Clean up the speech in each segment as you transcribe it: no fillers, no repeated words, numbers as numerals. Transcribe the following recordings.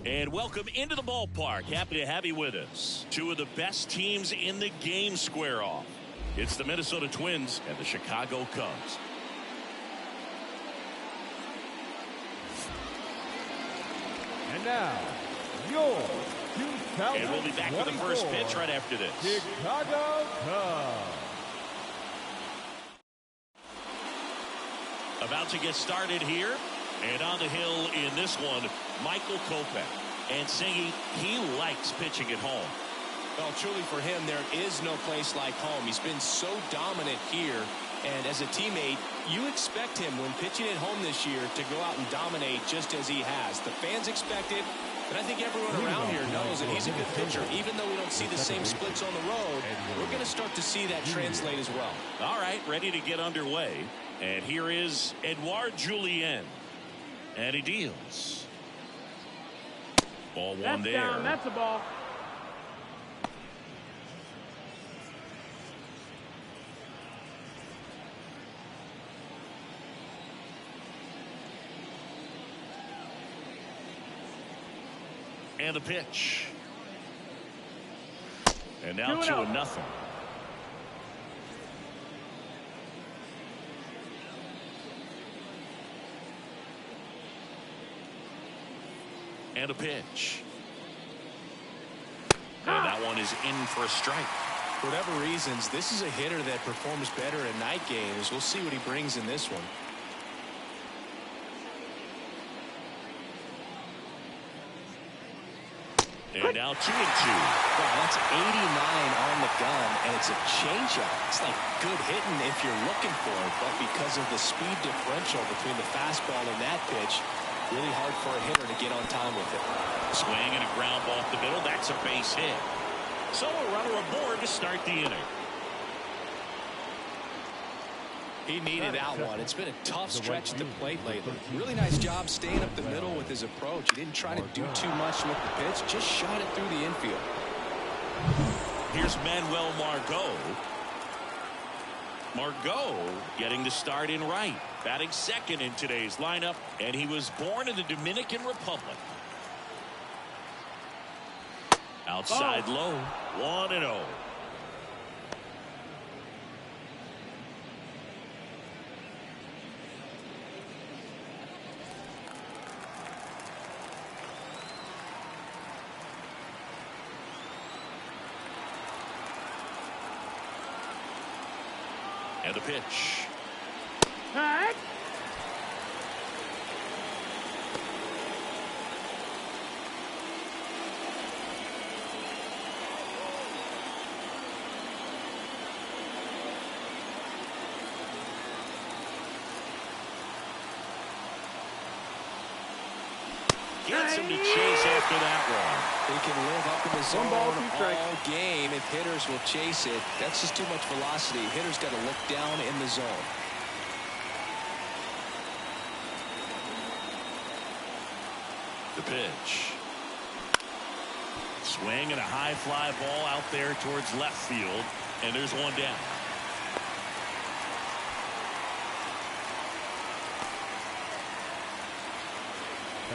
And welcome into the ballpark. Happy to have you with us. Two of the best teams in the game square off. It's the Minnesota Twins and the Chicago Cubs. And now, your 2024 and we'll be back with the first pitch right after this. Chicago Cubs. About to get started here. And on the hill in this one, Michael Kopech. And Singy, he likes pitching at home. Well, truly for him, there is no place like home. He's been so dominant here. And as a teammate, you expect him when pitching at home this year to go out and dominate just as he has. The fans expect it. But I think everyone around here knows that he's a good pitcher. Even though we don't see the same splits on the road, we're going to start to see that translate as well. All right, ready to get underway. And here is Edouard Julien. And he deals. Ball one that's there. Down. That's a ball. And the pitch. And now 2-0. And a pitch. And that one is in for a strike. For whatever reasons, this is a hitter that performs better in night games. We'll see what he brings in this one. And now 2-2. Wow, that's 89 on the gun, and it's a changeup. It's like good hitting if you're looking for it, but because of the speed differential between the fastball and that pitch, really hard for a hitter to get on time with it. Swing and a ground ball up the middle. That's a base hit. So a runner aboard to start the inning. He needed that one. It's been a tough stretch at the plate lately. Really nice job staying up the middle with his approach. He didn't try to do too much with the pitch, just shot it through the infield. Here's Manuel Margot. Margot getting the start in right. Batting second in today's lineup, and he was born in the Dominican Republic. Outside low, 1-0. And the pitch. Hey. Gets him to chase after that one. He can live up in the zone all game if hitters will chase it. That's just too much velocity. Hitters got to look down in the zone. The pitch. Swing and a high fly ball out there towards left field. And there's one down.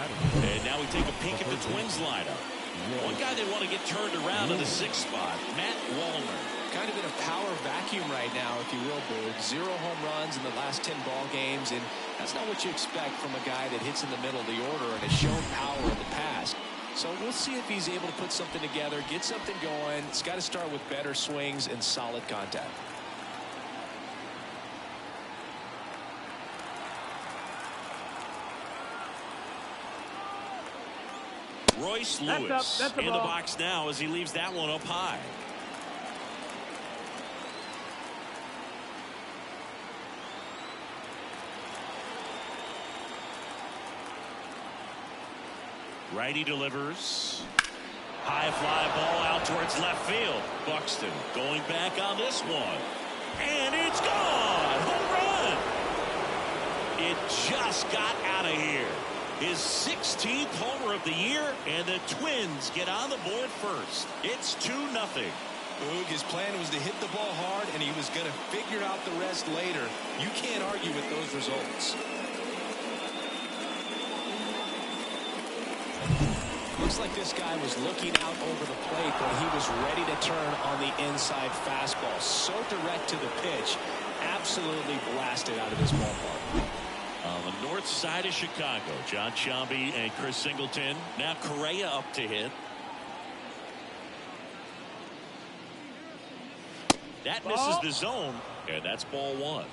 And now we take a peek at the Twins lineup. One guy they want to get turned around in the 6th spot, Matt Wallner. Kind of in a power vacuum right now, if you will, Boog. 0 home runs in the last 10 ball games, and that's not what you expect from a guy that hits in the middle of the order and has shown power in the past. So we'll see if he's able to put something together, get something going. It's got to start with better swings and solid contact. Royce Lewis that's in the box now as he leaves that one up high. Righty delivers. High fly ball out towards left field. Buxton going back on this one. And it's gone. Home run. It just got out of here. His 16th homer of the year, and the Twins get on the board first. It's 2-0. Boog, his plan was to hit the ball hard, and he was going to figure out the rest later. You can't argue with those results. Looks like this guy was looking out over the plate when he was ready to turn on the inside fastball. So direct to the pitch. Absolutely blasted out of this ballpark. On the north side of Chicago, John Sciambi and Chris Singleton. Now Correa up to hit. That misses the zone, and that's ball one.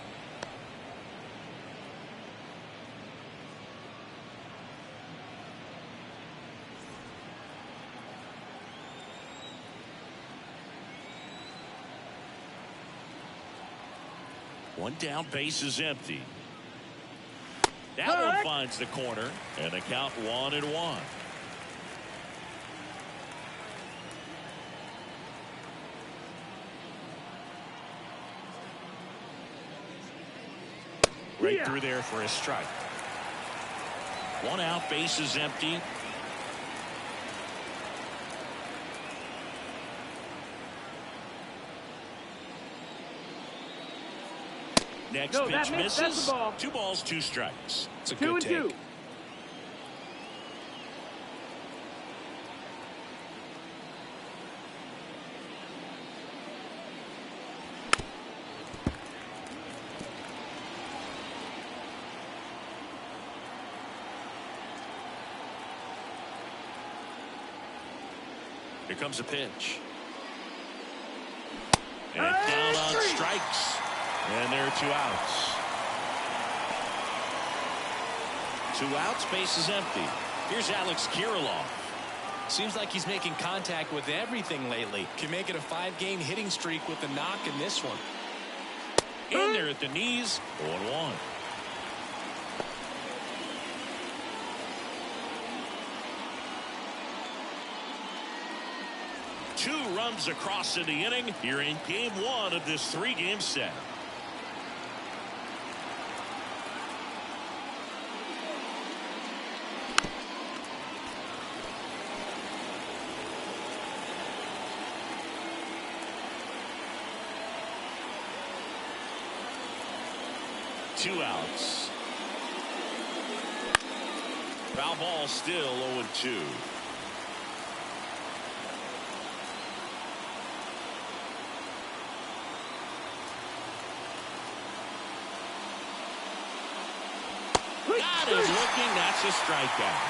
One down, base is empty. That one finds the corner, and the count 1-1. Right through there for a strike. One out, base is empty. Next pitch misses. 2 balls, 2 strikes. It's a good take. Here comes a pitch. And down on strikes. And there are 2 outs. 2 outs, base is empty. Here's Alex Kirilloff. Seems like he's making contact with everything lately. Can make it a 5-game hitting streak with the knock in this one. In there at the knees, 0-1. Two runs across in the inning here in game 1 of this 3-game set. Two outs. Foul ball, still 0-2. Got him looking. That's a strikeout.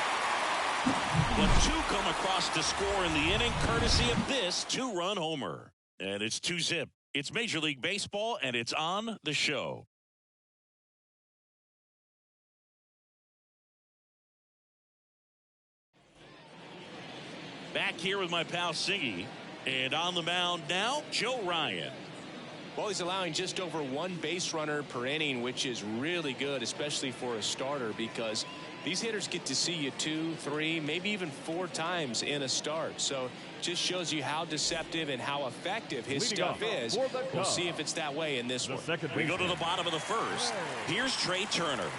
But 2 come across to score in the inning, courtesy of this 2-run homer. And it's 2-zip. It's Major League Baseball, and it's on the show. Back here with my pal Siggy, and on the mound now, Joe Ryan. Well, he's allowing just over 1 base runner per inning, which is really good, especially for a starter, because these hitters get to see you 2, 3, maybe even 4 times in a start. So just shows you how deceptive and how effective his stuff is. We'll see if it's that way in this one. We go to the bottom of the first. Here's Trey Turner.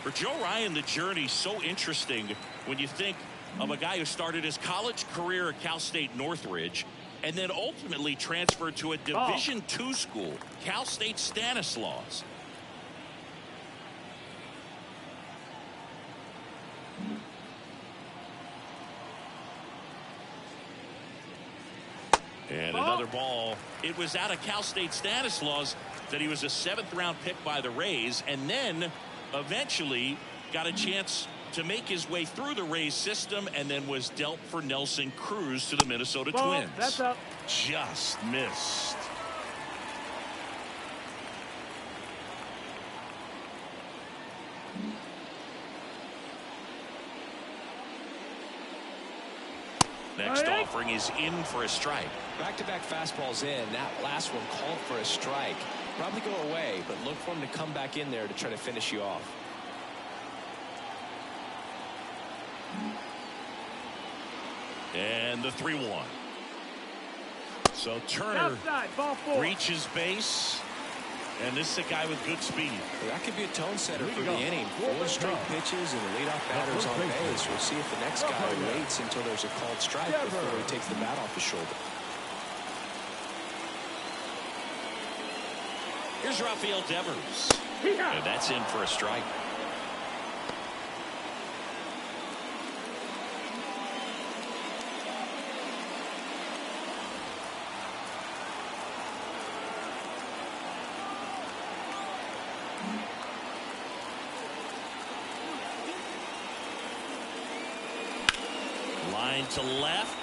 For Joe Ryan, the journey's so interesting when you think of a guy who started his college career at Cal State Northridge and then ultimately transferred to a Division II school, Cal State Stanislaus. And another ball. It was out of Cal State Stanislaus that he was a 7th-round pick by the Rays, and then eventually got a chance to make his way through the Rays system, and then was dealt for Nelson Cruz to the Minnesota Twins. That's up. Just missed. Next offering is in for a strike. Back-to-back fastballs in. That last one called for a strike. Probably go away, but look for him to come back in there to try to finish you off. And the 3-1. So Turner reaches base. And this is a guy with good speed. Well, that could be a tone setter for the inning. 4 straight pitches and the leadoff batter's on base. We'll see if the next guy waits until there's a called strike before he takes the bat off his shoulder. Here's Rafael Devers. And that's in for a strike. line to left.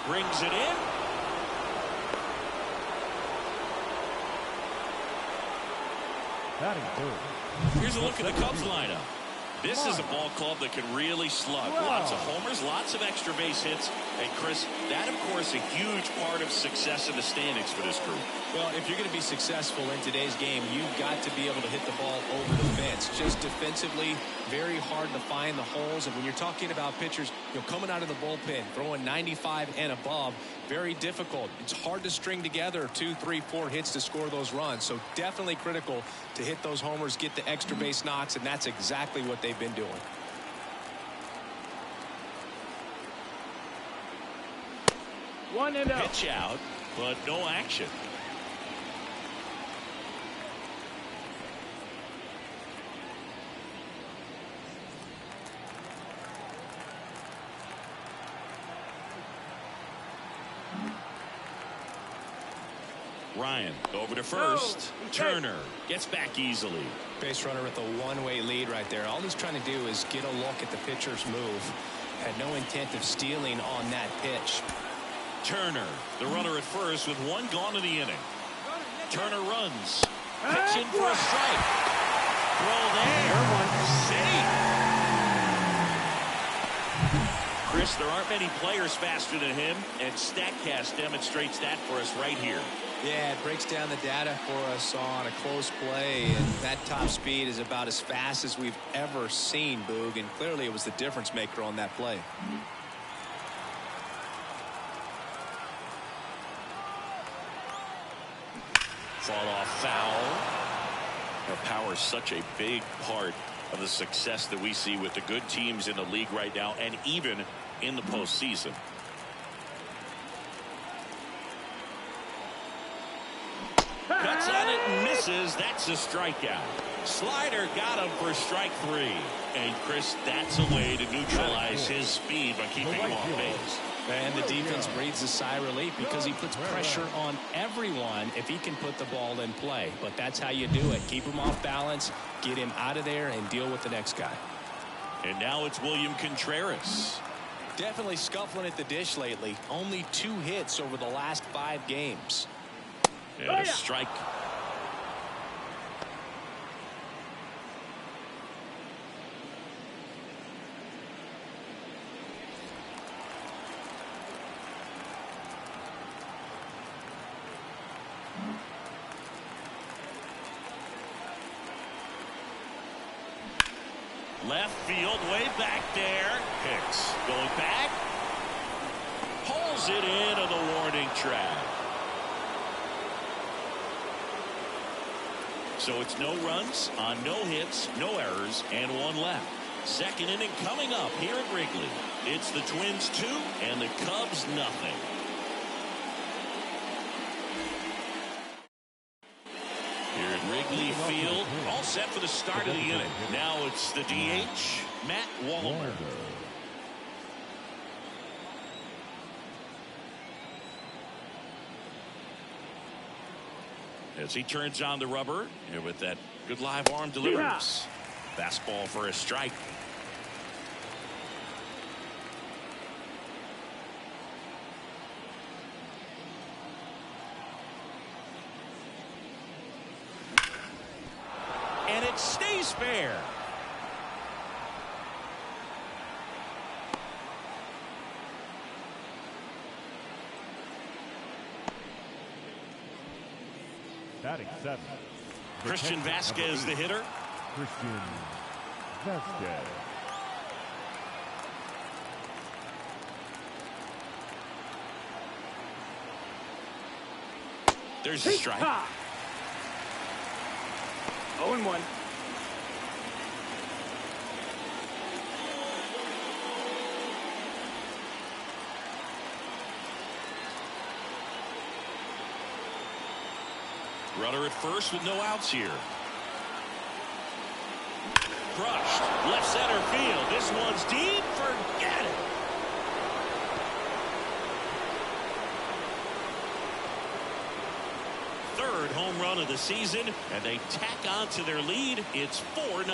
Brings it in. Batting third. Here's a look at the Cubs lineup. This is a ball club that can really slug. Lots of homers, lots of extra base hits. And Chris, that of course a huge part of success in the standings for this group. Well, if you're going to be successful in today's game, you've got to be able to hit the ball over the fence. Just defensively, very hard to find the holes. And when you're talking about pitchers, coming out of the bullpen, throwing 95 and above, very difficult. It's hard to string together 2, 3, 4 hits to score those runs. So definitely critical to hit those homers, get the extra base knocks, and that's exactly what they've been doing. One and out. Pitch out, but no action. Ryan over to first. Turner gets back easily. Base runner with a one-way lead right there. All he's trying to do is get a look at the pitcher's move. Had no intent of stealing on that pitch. Turner, the runner at first with one gone in the inning. Turner runs. Pitch in for a strike. Throw there. Safe. Chris, there aren't many players faster than him, and StatCast demonstrates that for us right here. Yeah, it breaks down the data for us on a close play, and that top speed is about as fast as we've ever seen, Boog, and clearly it was the difference maker on that play. Fought off foul. Our power is such a big part of the success that we see with the good teams in the league right now, and even in the postseason. Cuts on it and misses. That's a strikeout. Slider got him for strike 3. And Chris, that's a way to neutralize his speed by keeping him off base. And the defense breathes a sigh of relief because he puts pressure on everyone if he can put the ball in play. But that's how you do it. Keep him off balance, get him out of there, and deal with the next guy. And now it's William Contreras. Definitely scuffling at the dish lately. Only 2 hits over the last 5 games. And a strike. Left field, way back there. Hicks going back. Pulls it in on the warning track. So it's no runs on no hits, no errors, and 1 left. Second inning coming up here at Wrigley. It's the Twins 2 and the Cubs nothing. Here at Wrigley Field, all set for the start of the inning. Now it's the DH, Matt Wallner. As he turns on the rubber, and with that good live arm delivers. Fastball for a strike. And it stays fair. Batting 7. Christian Vasquez, the hitter. Christian Vasquez. There's a strike. 0-1. Runner at first with no outs here. Crushed. Left center field. This one's deep. Forget it. Third home run of the season, and they tack on to their lead. It's 4-0.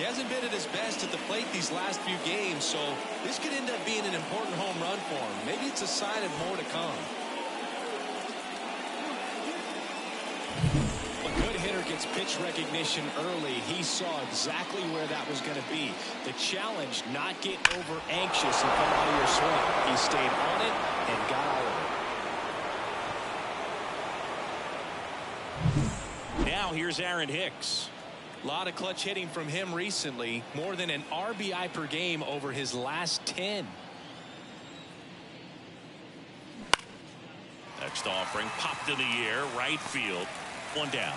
He hasn't been at his best at the plate these last few games, so this could end up being an important home run for him. Maybe it's a sign of more to come. A good hitter gets pitch recognition early. He saw exactly where that was going to be. The challenge, not get over anxious and come out of your swing. He stayed on it and got out of it. Now here's Aaron Hicks. A lot of clutch hitting from him recently. More than an RBI per game over his last 10. Next offering popped in the air, right field. One down.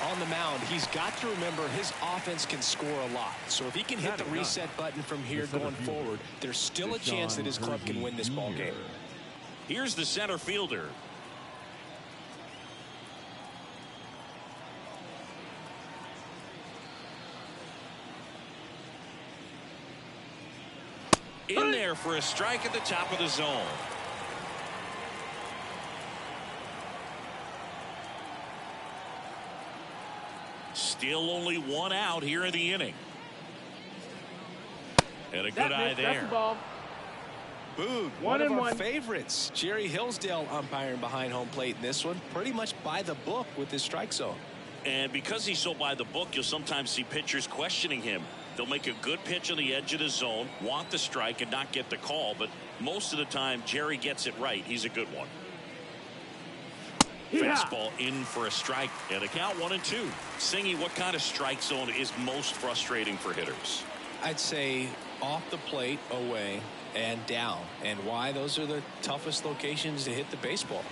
On the mound, he's got to remember his offense can score a lot. So if he can hit the reset button from here going forward, there's still a chance that his club can win this ball game. Here's the center fielder. In there for a strike at the top of the zone. Still only one out here in the inning. And a good eye there. That's the ball. Boog, one of our favorites. Jerry Hillsdale umpiring behind home plate in this one. Pretty much by the book with his strike zone. And because he's so by the book, you'll sometimes see pitchers questioning him. They'll make a good pitch on the edge of the zone, want the strike, and not get the call. But most of the time, Jerry gets it right. He's a good one. Yeah. Fastball in for a strike. And the count 1-2. Singy, what kind of strike zone is most frustrating for hitters? I'd say off the plate, away, and down. And why? Those are the toughest locations to hit the baseball.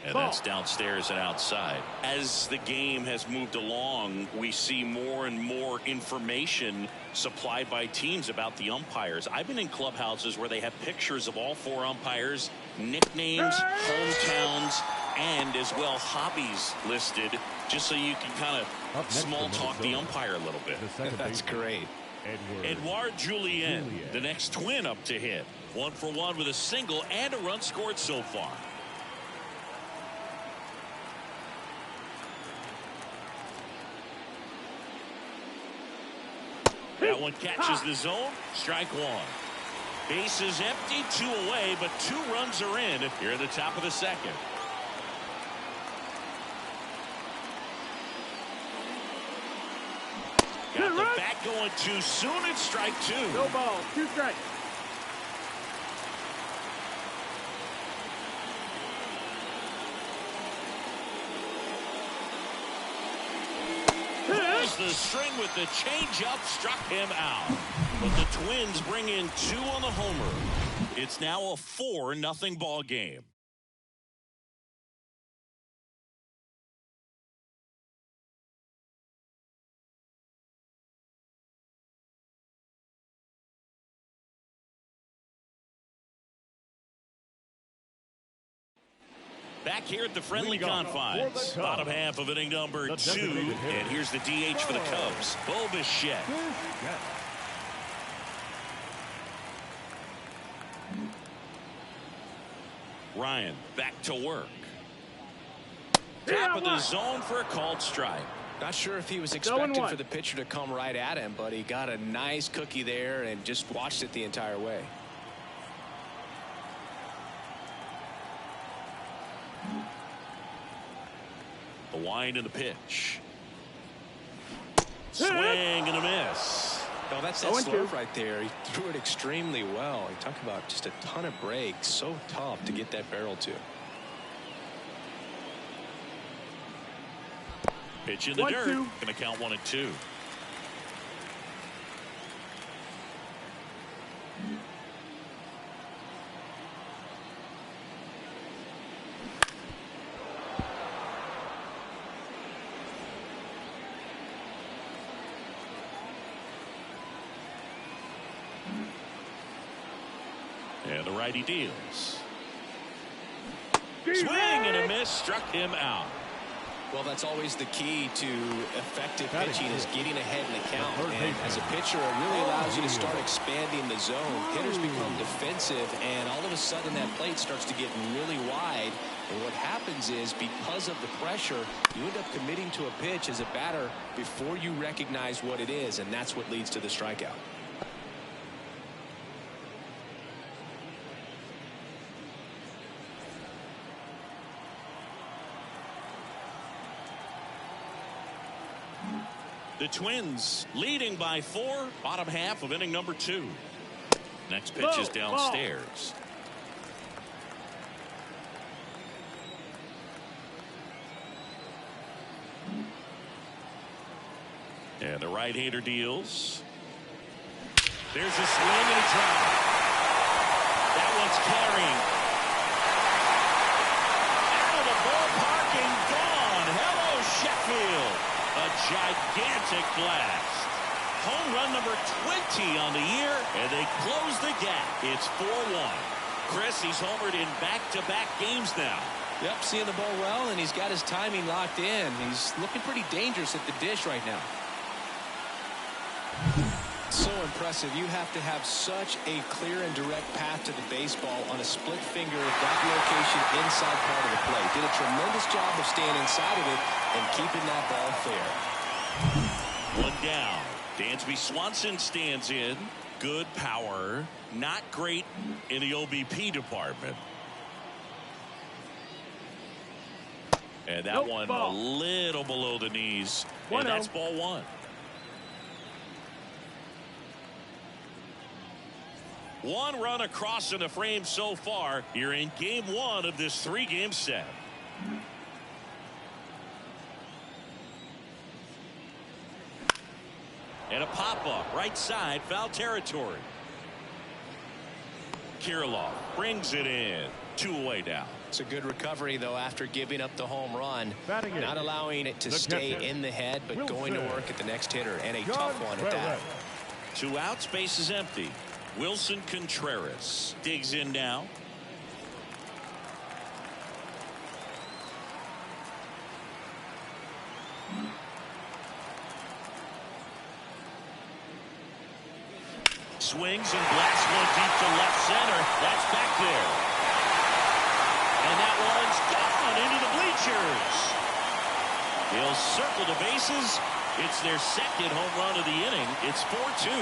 And that's downstairs and outside. As the game has moved along, we see more and more information supplied by teams about the umpires. I've been in clubhouses where they have pictures of all four umpires, nicknames, hometowns, and as well hobbies listed, just so you can kind of small talk the umpire a little bit. That's great. Edouard Julien, the next twin up to hit. 1 for 1 with a single and a run scored so far. That one catches the zone. Strike one. Base is empty, 2 away, but 2 runs are in here at the top of the second. Got the bat going too soon. It's strike 2. No ball, 2 strikes. The string with the changeup struck him out. But the Twins bring in 2 on the homer. It's now a 4-0 ball game. Back here at the friendly confines. Bottom half of inning number 2. And here's the DH for the Cubs, Bo Bichette. Ryan back to work. Top of the zone for a called strike. Not sure if he was expecting for the pitcher to come right at him, but he got a nice cookie there and just watched it the entire way. The wind and the pitch. Swing and a miss. Oh, that's that slurve right there. He threw it extremely well. You talk about just a ton of breaks. So tough to get that barrel to. Pitch in the dirt. Going to count 1-2. And the righty deals. Swing and a miss, struck him out. Well, that's always the key to effective pitching is getting ahead in the count. And as a pitcher, it really allows you to start expanding the zone. Hitters become defensive, and all of a sudden that plate starts to get really wide. And what happens is, because of the pressure, you end up committing to a pitch as a batter before you recognize what it is, and that's what leads to the strikeout. The Twins leading by 4, bottom half of inning number 2. Next pitch is downstairs. And the right-hander deals. There's a swing and a drive. That one's carrying. Out of the ballpark and gone. Hello, Sheffield. A gigantic blast. Home run number 20 on the year, and they close the gap. It's 4-1. Chris, he's homered in back-to-back games now. Yep, seeing the ball well, and he's got his timing locked in. He's looking pretty dangerous at the dish right now. So impressive. You have to have such a clear and direct path to the baseball on a split finger at that location inside part of the plate. Did a tremendous job of staying inside of it and keeping that ball fair. One down. Dansby Swanson stands in. Good power. Not great in the OBP department. And that one a little below the knees. And that's ball 1. One run across in the frame so far. You're in game 1 of this 3-game set. And a pop-up right side, foul territory. Kirilloff brings it in. 2 away now. It's a good recovery, though, after giving up the home run. Not allowing it to stay in the head, but going to work at the next hitter. And a tough one at that. 2 outs, base is empty. Wilson Contreras digs in now. Swings and blasts one deep to left center. That's back there. And that one's gone into the bleachers. He'll circle the bases. It's their second home run of the inning. It's 4-2.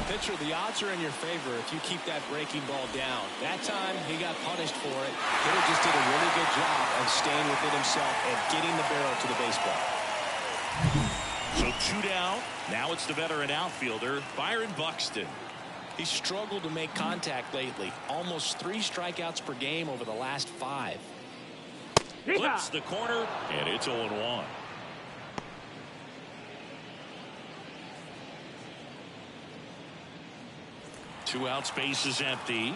Pitcher, the odds are in your favor if you keep that breaking ball down. That time he got punished for it. Hitter just did a really good job of staying within himself and getting the barrel to the baseball. So 2 down. Now it's the veteran outfielder Byron Buxton. He struggled to make contact lately. Almost 3 strikeouts per game over the last 5. Flips the corner, and it's 0-1. Two out, space is empty.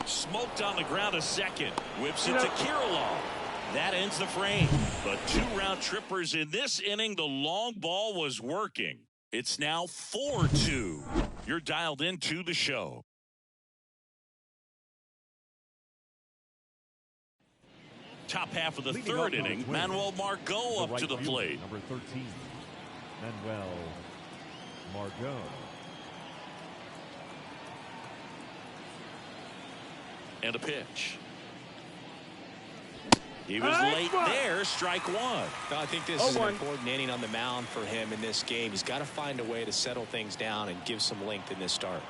Smoked on the ground a second. Whips it to Kirilloff. That ends the frame. But 2 round trippers in this inning. The long ball was working. It's now 4-2. You're dialed into the show. Top half of the third inning. Manuel Margot up to the plate. Number 13, Manuel Margot. And a pitch. He was late there. Strike 1. I think this is an important inning on the mound for him in this game. He's got to find a way to settle things down and give some length in this start.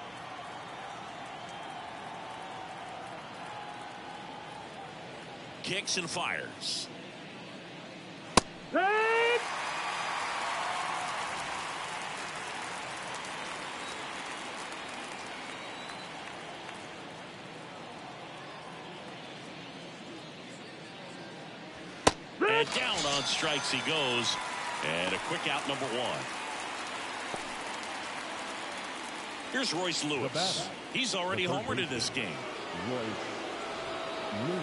Kicks and fires. And down on strikes he goes. And a quick out, number 1. Here's Royce Lewis. He's already homered in this game. Royce Lewis.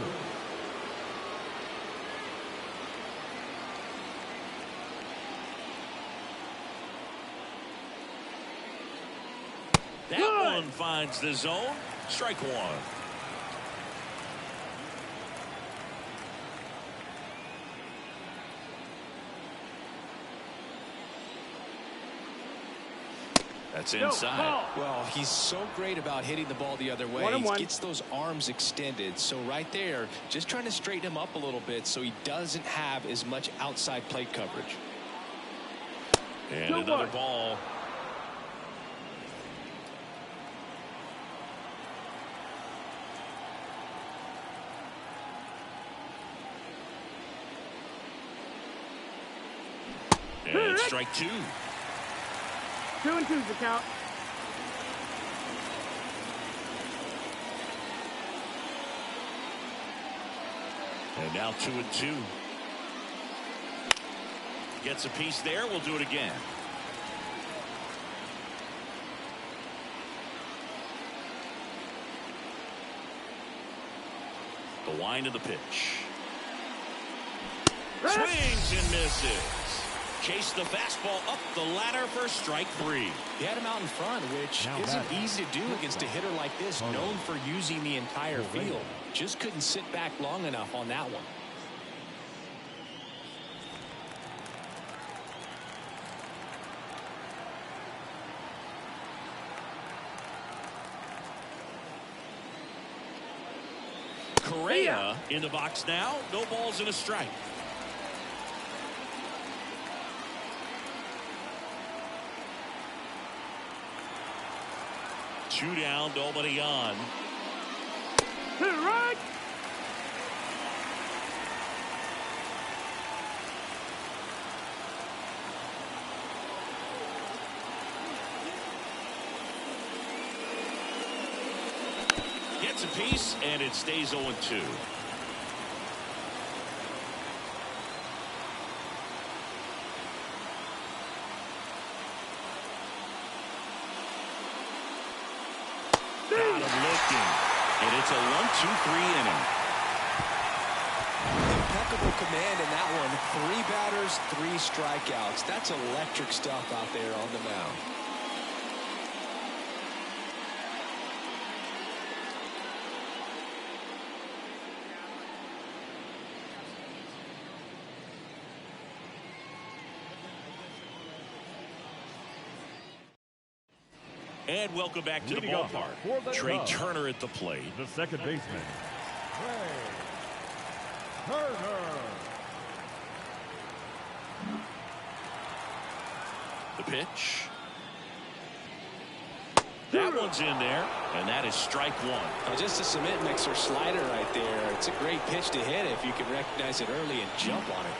That one finds the zone. Strike one. That's inside. Well, he's so great about hitting the ball the other way. He gets those arms extended. So right there, just trying to straighten him up a little bit so he doesn't have as much outside plate coverage. And another ball. And strike two. 2-2's the count. And now 2-2. Gets a piece there. We'll do it again. The wind of the pitch. Swings and misses. Chase the fastball up the ladder for strike three. He had him out in front, which isn't easy to do against a hitter like this, known for using the entire field. Just couldn't sit back long enough on that one. Correa in the box now. No balls and a strike. Two down, nobody on. Right. Gets a piece, and it stays 0-2. And it's a 1-2-3 inning. Impeccable command in that one. 3 batters, 3 strikeouts. That's electric stuff out there on the mound. And welcome back to the ballpark. Trey Turner at the plate. The second baseman, Trey Turner. The pitch. That one's in there, and that is strike one. Now just a cement mixer slider right there. It's a great pitch to hit if you can recognize it early and jump on it.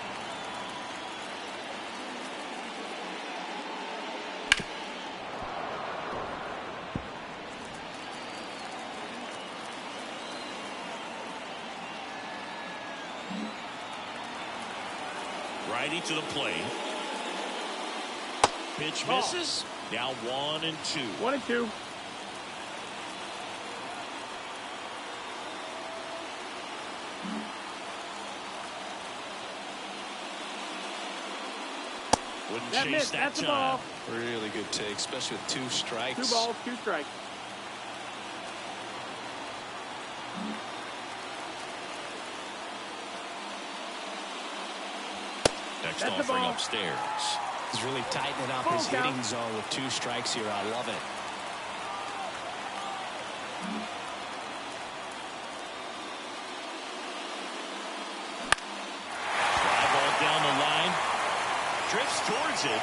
Righty to the plate. Pitch misses. Now 1-2. 1-2. Wouldn't chase that That's time. a ball. Really good take, especially with 2 strikes. 2 balls, 2 strikes. Next That's offering upstairs. He's really tightening up his hitting zone with 2 strikes here. I love it. Fly ball down the line. Drifts towards it.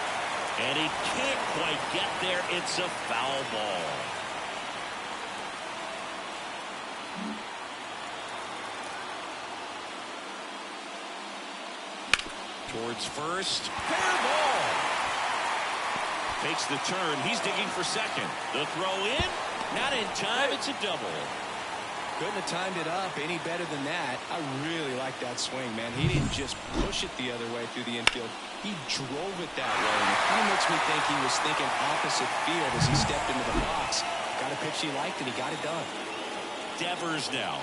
And he can't quite get there. It's a foul ball. Towards first. Fair ball. Takes the turn. He's digging for second. The throw in. Not in time. It's a double. Couldn't have timed it up any better than that. I really like that swing, man. He didn't just push it the other way through the infield. He drove it that way. And it kind of makes me think he was thinking opposite field as he stepped into the box. Got a pitch he liked, and he got it done. Devers now.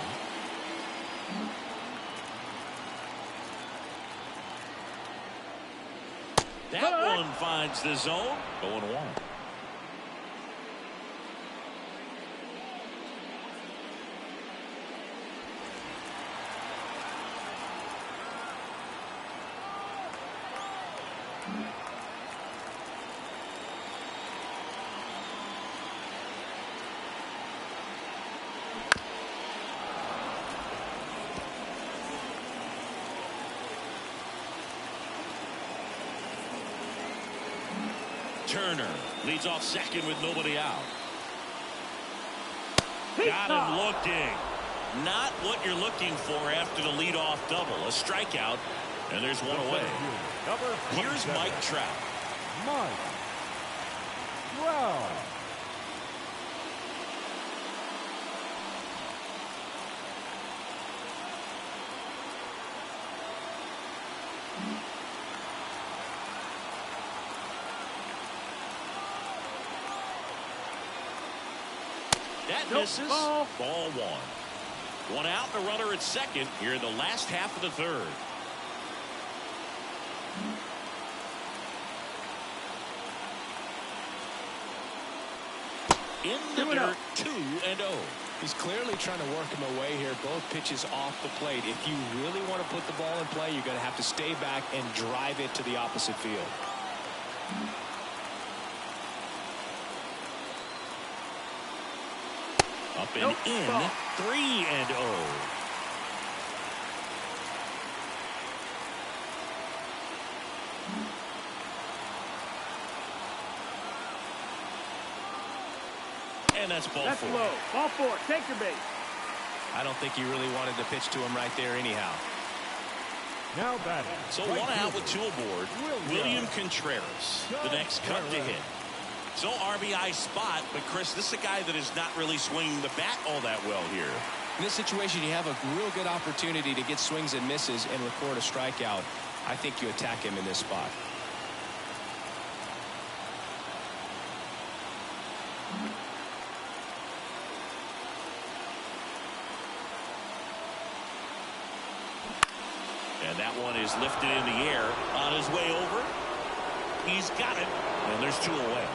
That one finds the zone. 0-1. Turner leads off second with nobody out. Got him looking. Not what you're looking for after the leadoff double. A strikeout, and there's one away. Here's Mike Trout. Mike Trout. That misses. Ball one. One out, and a runner at second here in the last half of the third. In the dirt, 2-0. He's clearly trying to work him away here. Both pitches off the plate. If you really want to put the ball in play, you're going to have to stay back and drive it to the opposite field. Up and in, 3-0. And that's ball four. Low. Ball four. Take your base. I don't think you really wanted to pitch to him right there anyhow. Now batting. So one out with two aboard. William Contreras, the next cut to hit. So RBI spot, but Chris, this is a guy that is not really swinging the bat all that well here. In this situation, you have a real good opportunity to get swings and misses and record a strikeout. I think you attack him in this spot. And that one is lifted in the air on his way over. He's got it, and there's two away.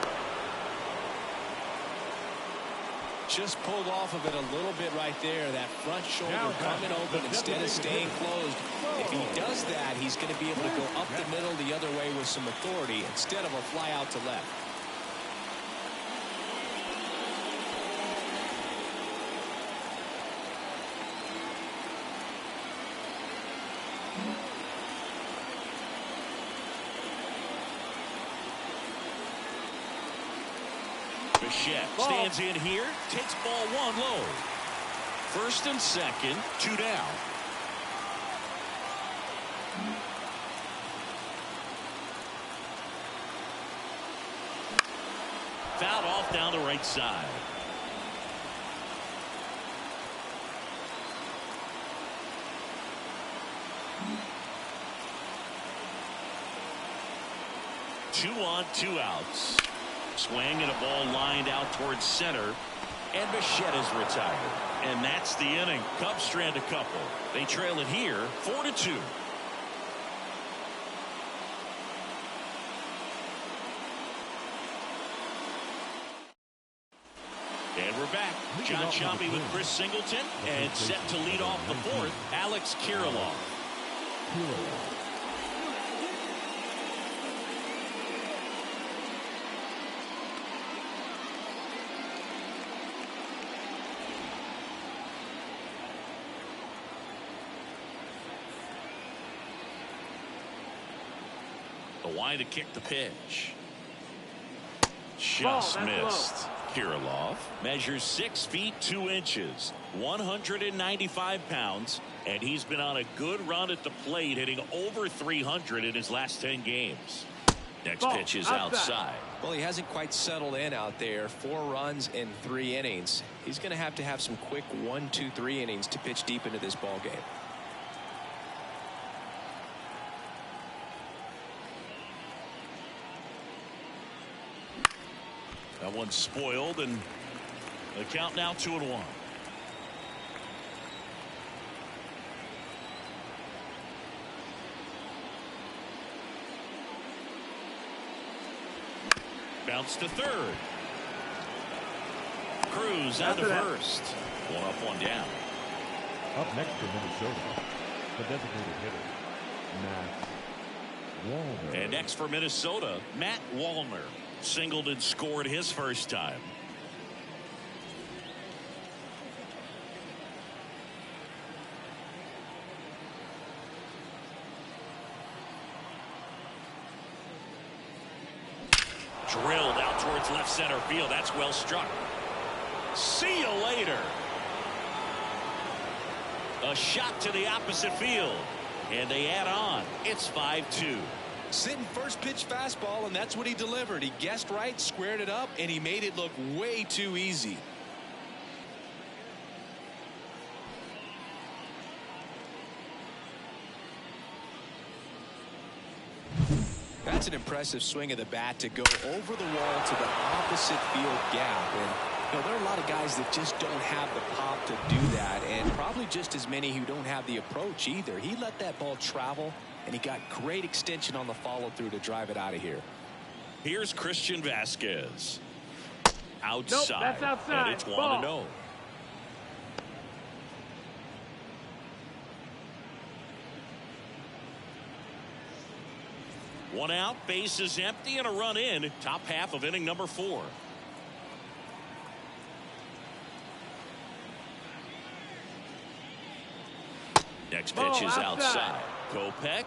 Just pulled off of it a little bit right there. That front shoulder coming open instead of staying closed. If he does that, he's going to be able to go up the middle the other way with some authority instead of a fly out to left. Bichette stands in here, takes ball one low. First and second, two down. Fouled off down the right side. Two on, two outs. Swing and a ball lined out towards center. And Bichette is retired. And that's the inning. Cubs strand a couple. They trail it here 4-2. And we're back. John Sciambi with Chris Singleton. And set to lead off the fourth, Alex Kirilloff. The line to kick the pitch. Just missed. Kirilloff measures 6 feet 2 inches, 195 pounds, and he's been on a good run at the plate, hitting over 300 in his last 10 games. Next Ball, pitch is outside. outside. Well, he hasn't quite settled in out there. 4 runs in 3 innings. He's going to have some quick 1, 2, 3 innings to pitch deep into this ball game. That one's spoiled, and the count now 2-1. Bounce to third. Cruz out to first. 1 up, 1 down. Up next for Minnesota, the designated hitter, Matt Wallner. And next for Minnesota, Matt Wallner. Singled and scored his first time. Drilled out towards left center field. That's well struck. See you later. A shot to the opposite field. And they add on. It's 5-2. Sitting first pitch fastball, and that's what he delivered. He guessed right, squared it up, and he made it look way too easy. That's an impressive swing of the bat to go over the wall to the opposite field gap. And there are a lot of guys that just don't have the pop to do that, and probably just as many who don't have the approach either. He let that ball travel, and he got great extension on the follow-through to drive it out of here. Here's Christian Vasquez. Outside. Nope, that's outside. And it's 1-0. One out, base is empty, and a run in. Top half of inning number 4. Next pitch is outside. Kopech,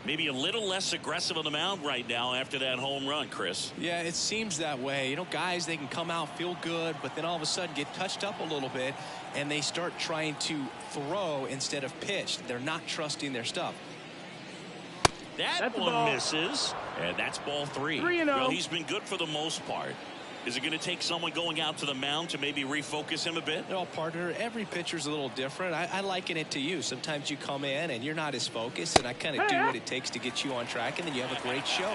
maybe a little less aggressive on the mound right now after that home run, Chris. Yeah, it seems that way. Guys, they can come out, feel good, but then all of a sudden get touched up a little bit, and they start trying to throw instead of pitch. They're not trusting their stuff. That one misses, and that's ball 3. 3-0. Well, he's been good for the most part. Is it going to take someone going out to the mound to maybe refocus him a bit? Partner, every pitcher's a little different. I liken it to you. Sometimes you come in and you're not as focused, and I kind of do what it takes to get you on track, and then you have a great show.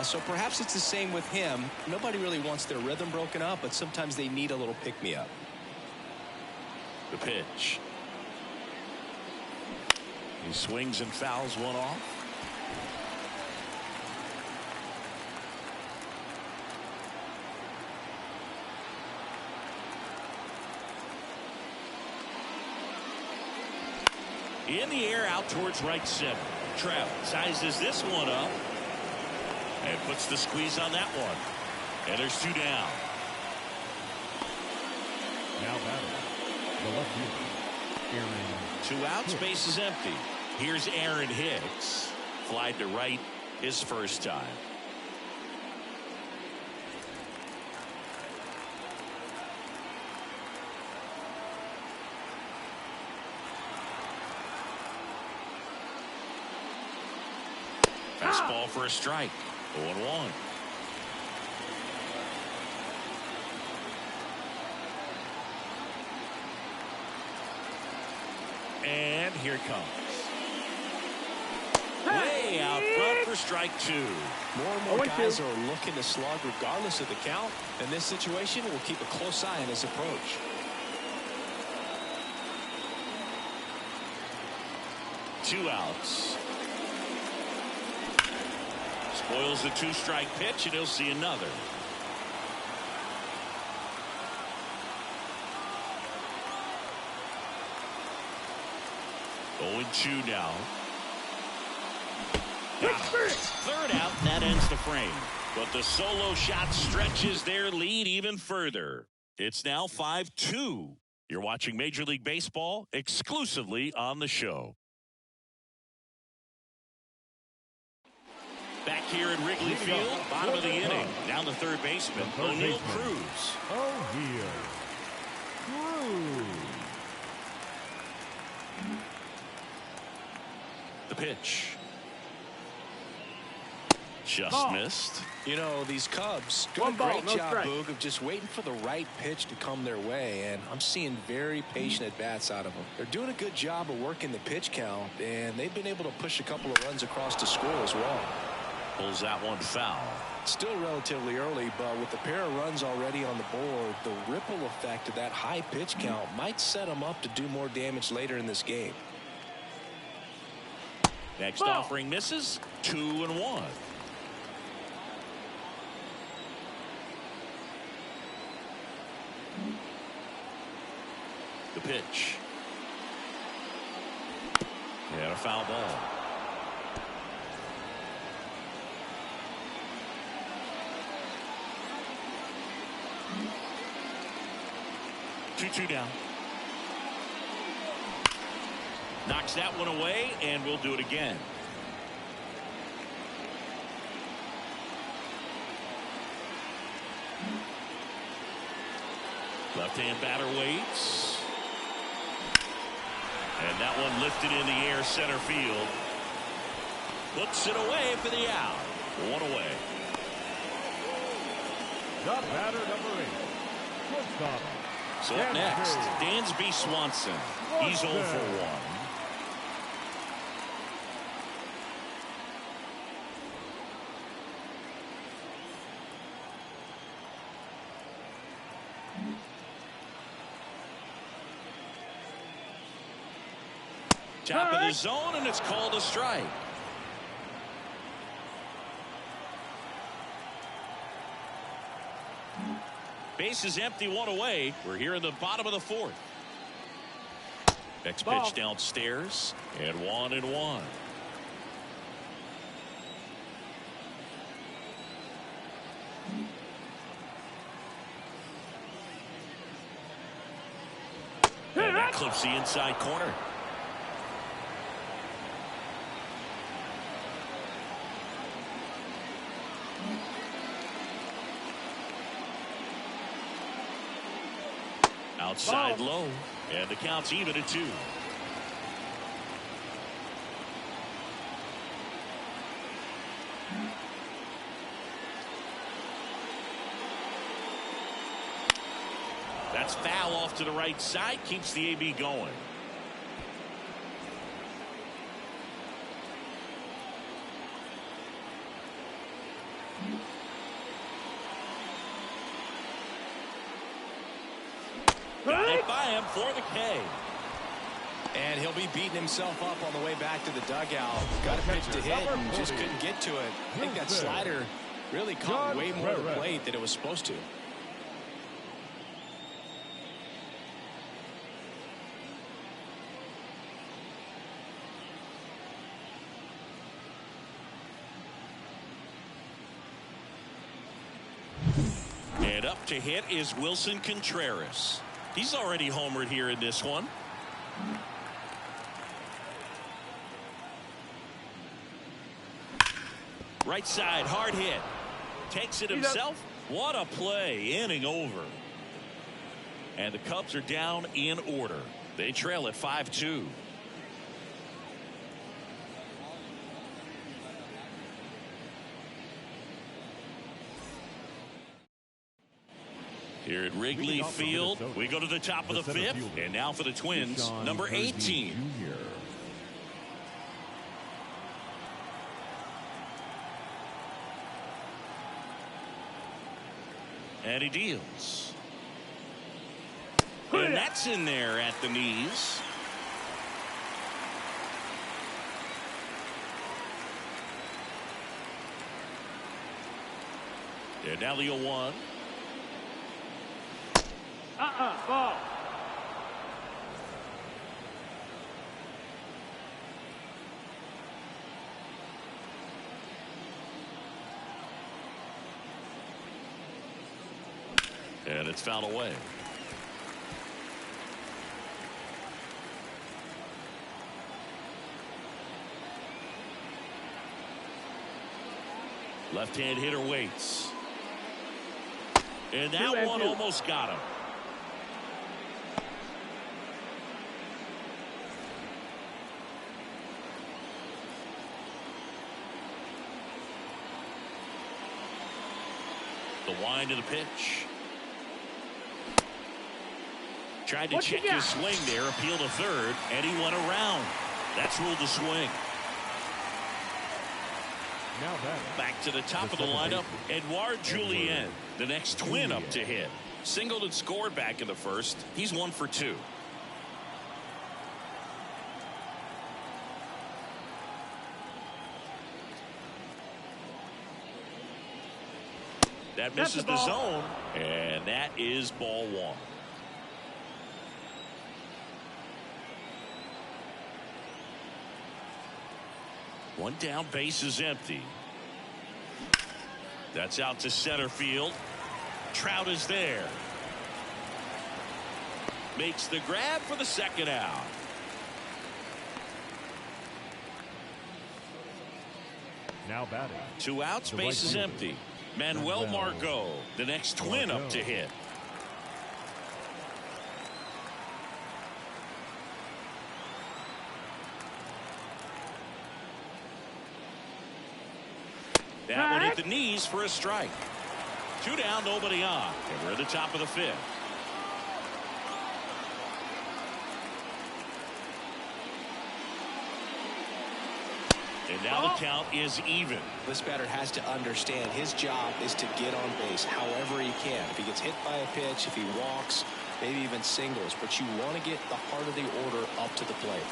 So perhaps it's the same with him. Nobody really wants their rhythm broken up, but sometimes they need a little pick-me-up. The pitch. He swings and fouls one off. In the air out towards right center. Trout sizes this one up and puts the squeeze on that one. And there's 2 down. Now batting, the left fielder, Aaron. 2 outs, base is empty. Here's Aaron Hicks. Flied to right his first time. Fastball for a strike. 0-1. And here it comes. Way out front for strike 2. More and more guys are looking to slug regardless of the count. In this situation, we'll keep a close eye on his approach. Two outs. Spoils the 2-strike pitch, and he'll see another. Going 2 now. Third out, that ends the frame. But the solo shot stretches their lead even further. It's now 5-2. You're watching Major League Baseball exclusively on the show. Back here at Wrigley Field, bottom of the inning. Down the third baseman, O'Neill Cruz. O'Neill Cruz. The pitch. Just Ball. missed. You know, these Cubs do One a ball, great no job, strike. Boog, of just waiting for the right pitch to come their way, and I'm seeing very patient at-bats out of them. They're doing a good job of working the pitch count, and they've been able to push a couple of runs across to score as well. Pulls that one foul. Still relatively early, but with a pair of runs already on the board, the ripple effect of that high pitch count might set them up to do more damage later in this game. Next Ball. offering misses. 2-1. The pitch. And a foul ball. Two down. Knocks that one away, and we'll do it again. Left-hand batter waits. And that one lifted in the air center field. Puts it away for the out. One away. The batter, number 8. Shortstop. So up next, Dansby Swanson. He's 0 for 1. Top of the zone, and it's called a strike. Base is empty, one away. We're here in the bottom of the 4th. Next pitch downstairs, and 1-1. And that clips the inside corner. Outside low, and the count's even at 2. That's foul off to the right side, keeps the AB going. Got it by him for the K. And he'll be beating himself up on the way back to the dugout. Got a pitch to hit and just couldn't get to it. I think that slider really caught way more of the plate than it was supposed to. And up to hit is Wilson Contreras. He's already homered here in this one. Right side, hard hit. Takes it himself. What a play, inning over. And the Cubs are down in order. They trail at 5-2. Here at Wrigley Field, we go to the top of the 5th. And now for the Twins, number 18. And he deals. And that's in there at the knees. And now the 0-1. Ball. And it's fouled away. Left-hand hitter waits. And that one almost got him. The wind of the pitch. Tried to check his swing there, appeal to third, and he went around. That's ruled the swing. Now back to the top of the lineup, Edouard Julien, the next twin up to hit. Singled and scored back in the first. He's 1 for 2. That misses the zone, and that is ball 1. One down, base is empty. That's out to center field. Trout is there. Makes the grab for the second out. Now batting. 2 outs, base is empty. Manuel Margot, the next twin up to hit. That one hit the knees for a strike. 2 down, nobody on. And we're at the top of the 5th. And now the count is even. This batter has to understand his job is to get on base however he can. If he gets hit by a pitch, if he walks, maybe even singles. But you want to get the heart of the order up to the plate.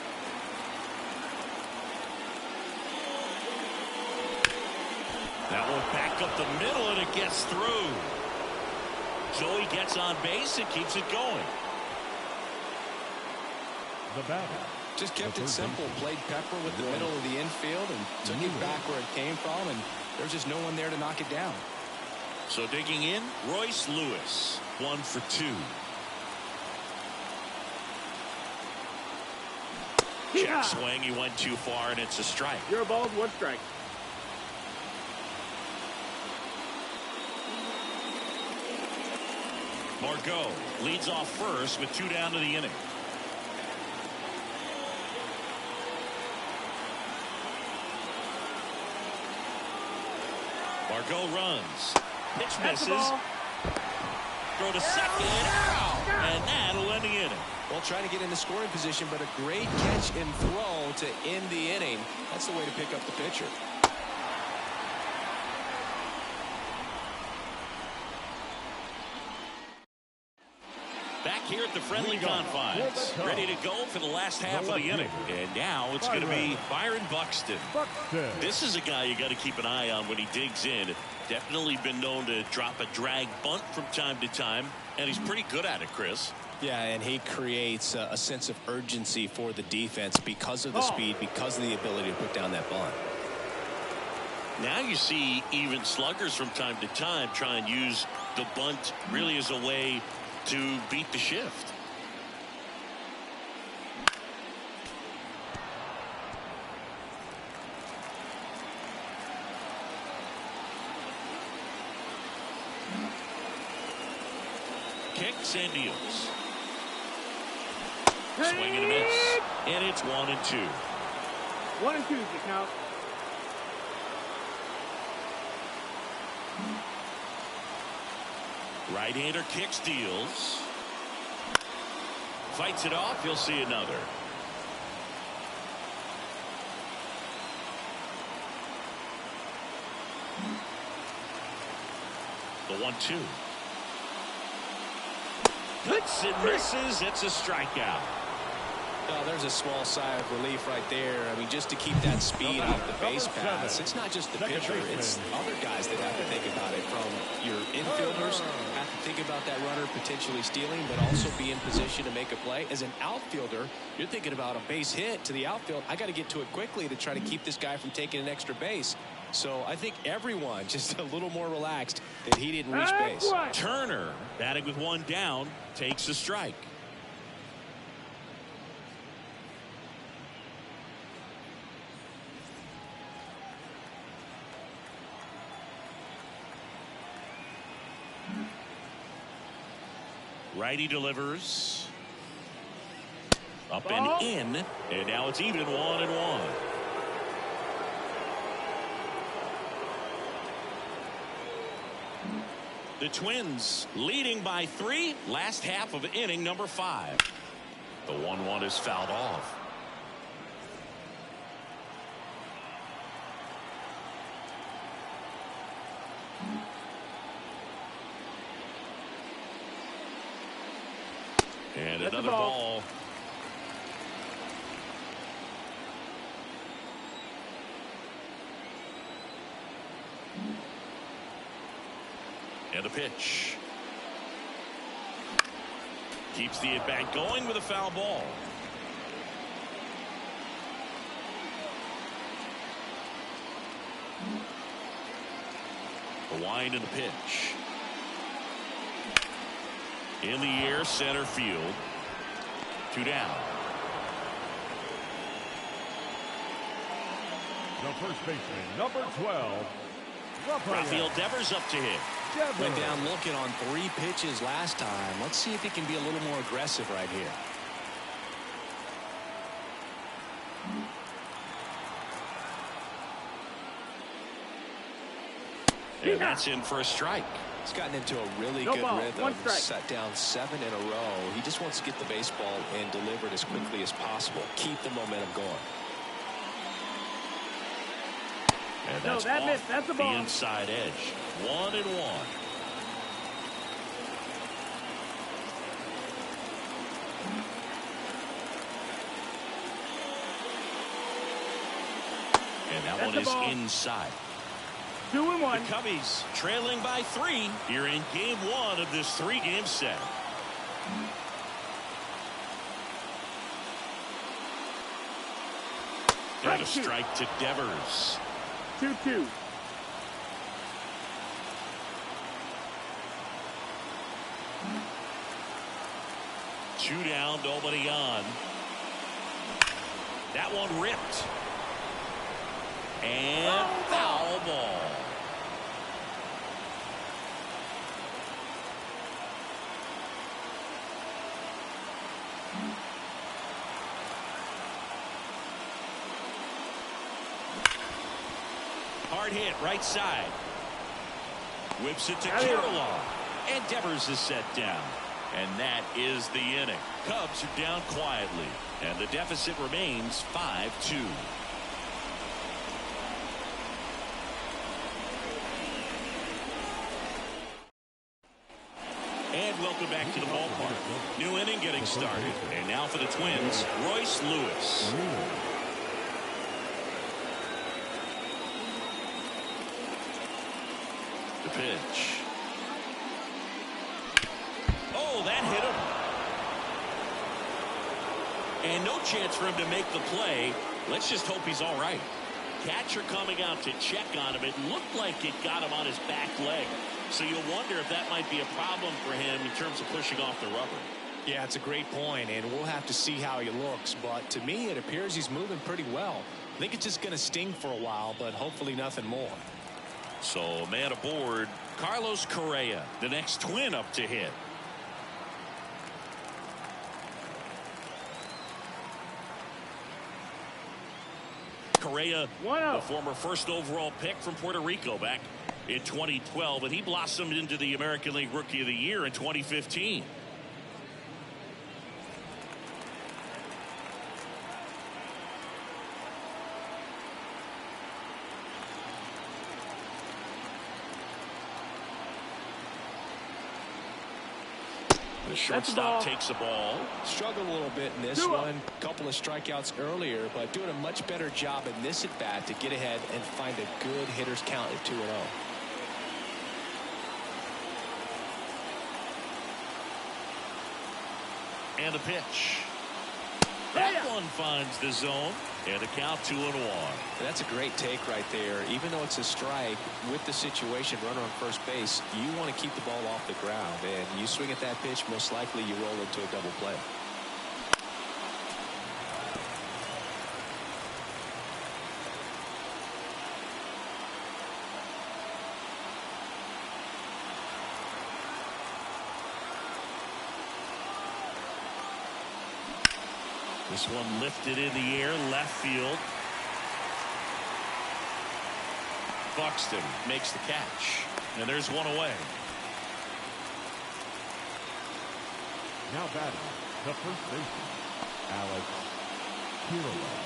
That one back up the middle, and it gets through. So he gets on base and keeps it going. The batter. Just kept it simple. Played pepper with the middle of the infield and took it back where it came from, and there's just no one there to knock it down. So digging in, Royce Lewis, 1 for 2. Check swing, he went too far, and it's a strike. 0 balls, 1 strike. Margot leads off first with 2 down to the inning. Margot runs. Pitch misses. Throw to second. And that'll end the inning. Well, trying to get into scoring position, but a great catch and throw to end the inning. That's the way to pick up the pitcher. Back here at the friendly confines, ready to go for the last half of the inning. And now it's going to be Byron Buxton. This is a guy you got to keep an eye on when he digs in. Definitely been known to drop a drag bunt from time to time, and he's pretty good at it, Chris. Yeah, and he creates a sense of urgency for the defense because of the speed, because of the ability to put down that bunt. Now you see even sluggers from time to time try and use the bunt really as a way to beat the shift. Kicks and deals. Swing and a miss. And it's 1 and 2. 1 and 2 is the count. Right-hander kicks, deals. Fights it off. He'll see another. The 1-2. Hits and misses. It's a strikeout. Oh, there's a small sigh of relief right there. I mean, just to keep that speed off the base paths. It's not just the pitcher. It's other guys that have to think about it. From your infielders have to think about that runner potentially stealing, but also be in position to make a play. As an outfielder, you're thinking about a base hit to the outfield. I got to get to it quickly to try to keep this guy from taking an extra base. So I think everyone just a little more relaxed that he didn't reach base. Turner, batting with 1 down, takes a strike. Righty delivers. Up and in. And now it's even 1 and 1. The Twins leading by 3. Last half of inning number 5. The 1-1 is fouled off. And That's another ball. And a pitch. Keeps the at-bat going with a foul ball. The wind and the pitch. In the air, center field. 2 down. The first baseman, number 12, Rafael Devers up to hit. Went down looking on 3 pitches last time. Let's see if he can be a little more aggressive right here. And that's in for a strike. He's gotten into a really good rhythm. Set down 7 in a row. He just wants to get the baseball and deliver it as quickly as possible. Keep the momentum going. And that's off that's a the ball. inside edge. 1-1. And that one is inside. 2-1. The Cubbies trailing by 3 here in game 1 of this 3-game set. And a strike to Devers. 2-2. Two down, nobody on. That one ripped. And foul ball. Hard hit, right side. Whips it to Kirilloff. And Devers is set down. And that is the inning. Cubs are down quietly. And the deficit remains 5-2. And welcome back to the ballpark. New inning getting started. And now for the Twins, Royce Lewis. The pitch. Oh, that hit him. And no chance for him to make the play. Let's just hope he's all right. Catcher coming out to check on him. It looked like it got him on his back leg. So you'll wonder if that might be a problem for him in terms of pushing off the rubber. Yeah, it's a great point, and we'll have to see how he looks. But to me, it appears he's moving pretty well. I think it's just going to sting for a while, but hopefully nothing more. So man aboard, Carlos Correa, the next Twin up to hit. Correa, the former first overall pick from Puerto Rico back in 2012, and he blossomed into the American League Rookie of the Year in 2015. The shortstop takes a ball. Struggled a little bit in this one. Couple of strikeouts earlier, but doing a much better job in this at bat to get ahead and find a good hitter's count at 2-0. And the pitch. That one finds the zone. And a count 2-1. That's a great take right there. Even though it's a strike, with the situation, runner on first base, you want to keep the ball off the ground. And you swing at that pitch, most likely you roll into a double play. This one lifted in the air, left field. Buxton makes the catch. And there's one away. Now batting, the first baseman, Alex Kirilloff.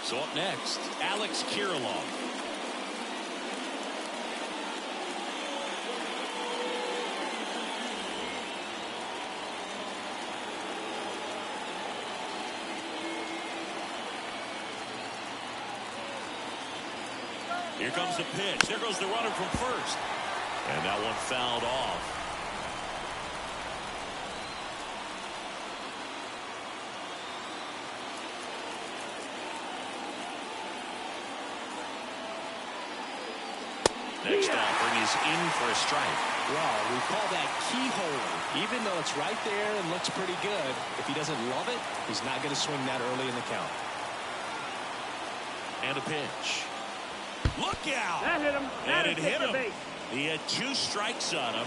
So up next, Alex Kirilloff. Here comes the pitch. There goes the runner from first. And that one fouled off. Next offering is in for a strike. Well, we call that keyhole. Even though it's right there and looks pretty good, if he doesn't love it, he's not going to swing that early in the count. And a pitch. Look out! That hit him. And it hit him. He had 2 strikes on him,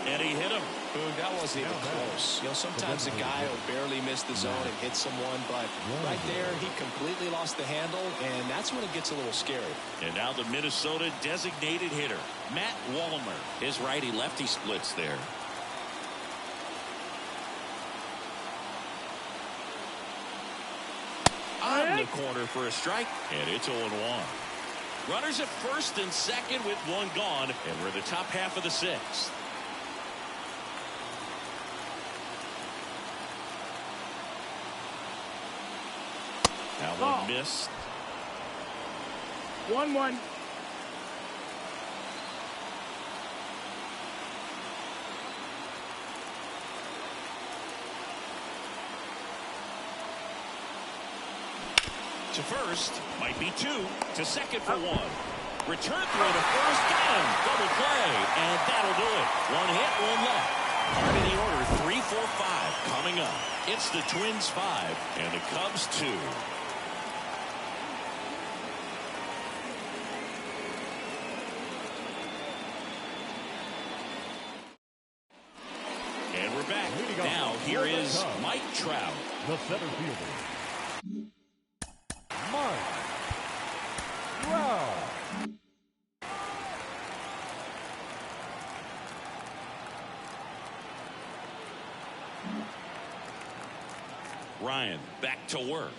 and he hit him. Boog, that wasn't even close. You know, sometimes a guy will barely miss the zone and hit someone, but right there, he completely lost the handle, and that's when it gets a little scary. And now the Minnesota designated hitter, Matt Wallmer. His righty-lefty splits there. On the corner for a strike, and it's 0-1. Runners at first and second with 1 gone, and we're in the top half of the 6th. That one missed. 1-1. To first, might be 2. To second for 1. Return throw to first, got him. Double play, and that'll do it. 1 hit, 1 left. Part of the order, 3, 4, 5 coming up. It's the Twins 5 and the Cubs 2. And we're back. Now here is Mike Trout. The center fielder, Mike Trout. Ryan back to work.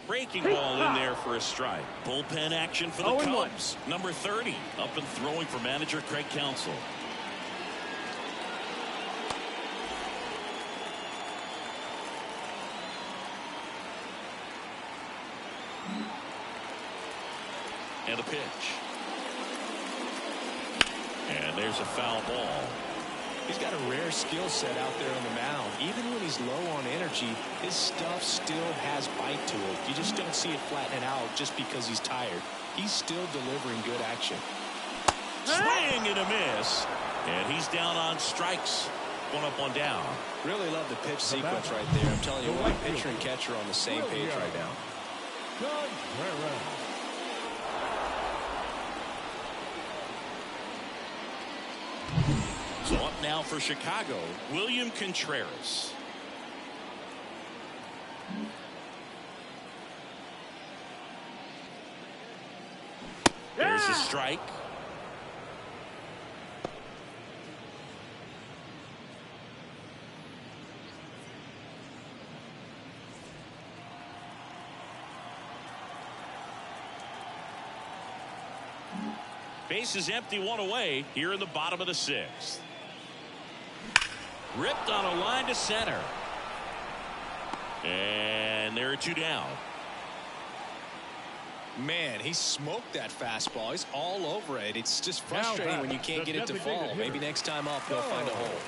Breaking ball in there for a strike. Bullpen action for the Cubs. Number 30 up and throwing for manager Craig Counsell. And a pitch. And there's a foul ball. He's got a rare skill set out there on the mound. Even when he's low on energy, his stuff still has bite to it. You just don't see it flattening out just because he's tired. He's still delivering good action. Swing and a miss. And he's down on strikes. 1 up, 1 down. Really love the pitch sequence right there. I'm telling you what, pitcher and catcher are on the same page right now. So up now for Chicago, William Contreras. There's a strike. Base is empty, 1 away here in the bottom of the 6th. Ripped on a line to center. And there are 2 down. Man, he smoked that fastball. He's all over it. It's just frustrating when you can't get it to fall. Maybe next time up he'll find a hole.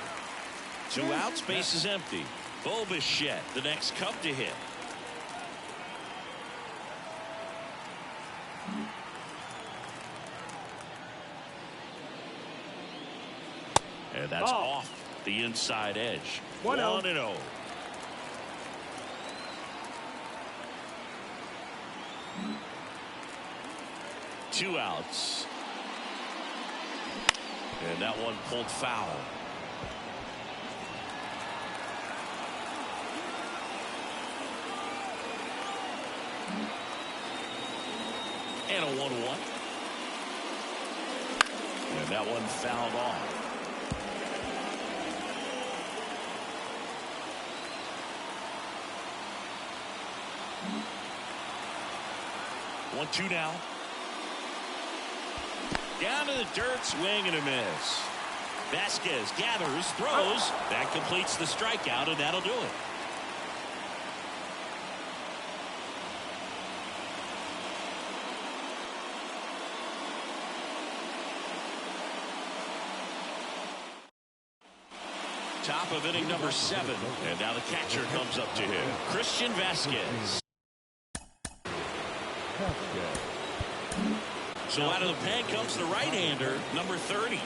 2 outs, base is empty. Bo Bichette, the next Cub to hit. And that's off the inside edge. 1-0. Two outs. And that one pulled foul. And a 1-1. And that one fouled off. 1-2 now. Down to the dirt, swing and a miss. Vasquez gathers, throws. That completes the strikeout, and that'll do it. Top of inning number 7. And now the catcher comes up to him. Christian Vasquez. So out of the pen comes the right-hander, number 30.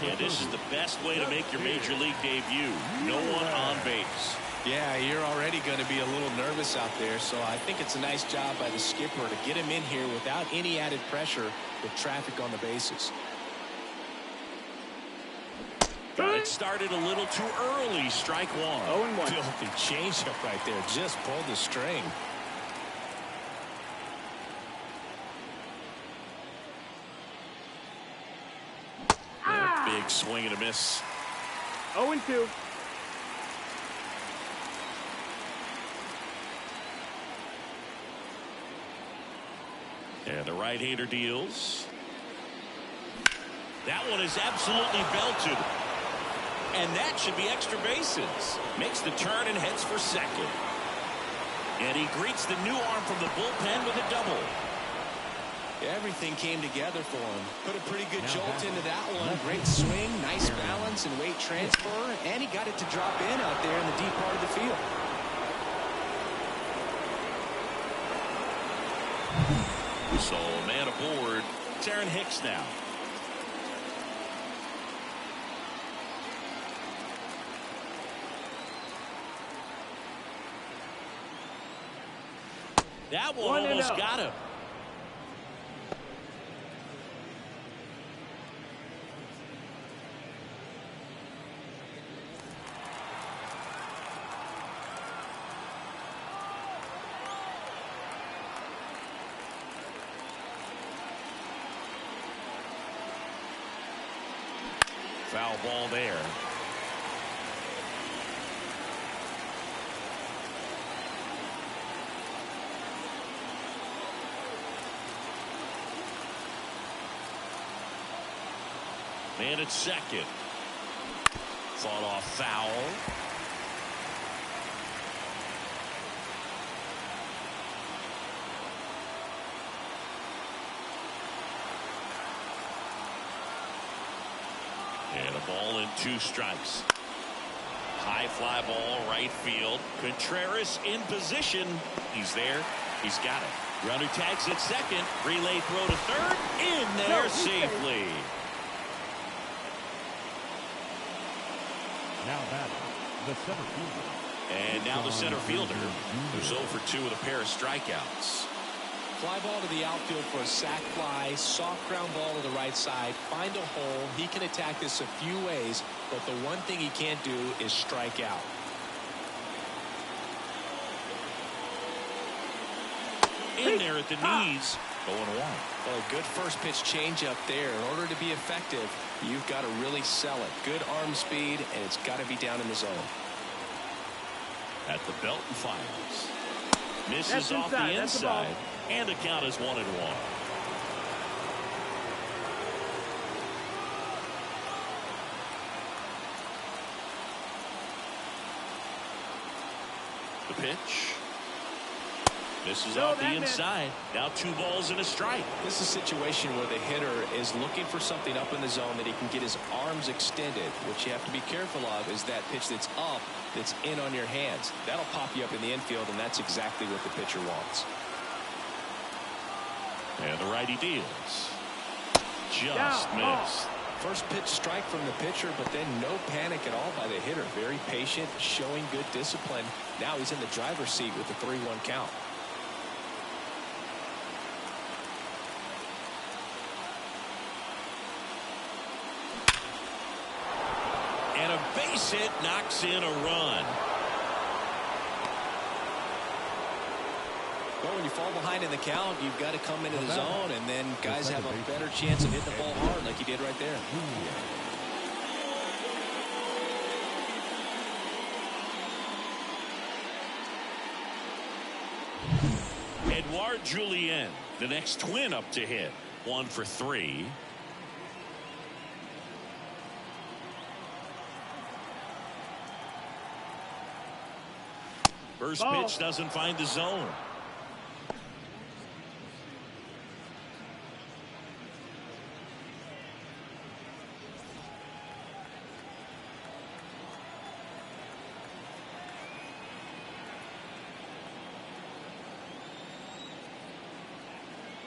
And this is the best way to make your major league debut. No one on base. Yeah, you're already going to be a little nervous out there, so I think it's a nice job by the skipper to get him in here without any added pressure with traffic on the bases. Got it started a little too early. Strike one. 0-1. Filthy changeup right there. Just pulled the string. Big swing and a miss. 0-2. And the right-hander deals. That one is absolutely belted. And that should be extra bases. Makes the turn and heads for second. And he greets the new arm from the bullpen with a double. Everything came together for him. Put a pretty good jolt into that one. Great swing, nice balance and weight transfer. And he got it to drop in out there in the deep part of the field. So a man aboard. It's Aaron Hicks now. That one almost got him. Foul ball there. Man at second. Fought off foul. And a ball and 2 strikes. High fly ball right field. Contreras in position. He's there. He's got it. Runner tags at second. Relay throw to third. In there safely. Now batting, the center fielder. And now the center fielder, who's 0 for 2 with a pair of strikeouts. Fly ball to the outfield for a sac fly. Soft ground ball to the right side. Find a hole. He can attack this a few ways, but the one thing he can't do is strike out. In there at the knees. 0-1. Well, a good first pitch changeup there. In order to be effective, you've got to really sell it. Good arm speed, and it's got to be down in the zone. At the belt and fires. Misses That's off inside. the That's the ball. inside. And the count is 1-1. The pitch. Misses off the inside. Now 2 balls and a strike. This is a situation where the hitter is looking for something up in the zone that he can get his arms extended. What you have to be careful of is that pitch that's up, that's in on your hands. That'll pop you up in the infield, and that's exactly what the pitcher wants. And the righty deals. Just missed. First pitch strike from the pitcher, but then no panic at all by the hitter. Very patient, showing good discipline. Now he's in the driver's seat with the 3-1 count. And a base hit knocks in a run. Well, when you fall behind in the count, you've got to come into the zone, and then guys have a better chance of hitting the ball hard like he did right there. Julien, the next twin up to hit. 1 for 3. First pitch doesn't find the zone.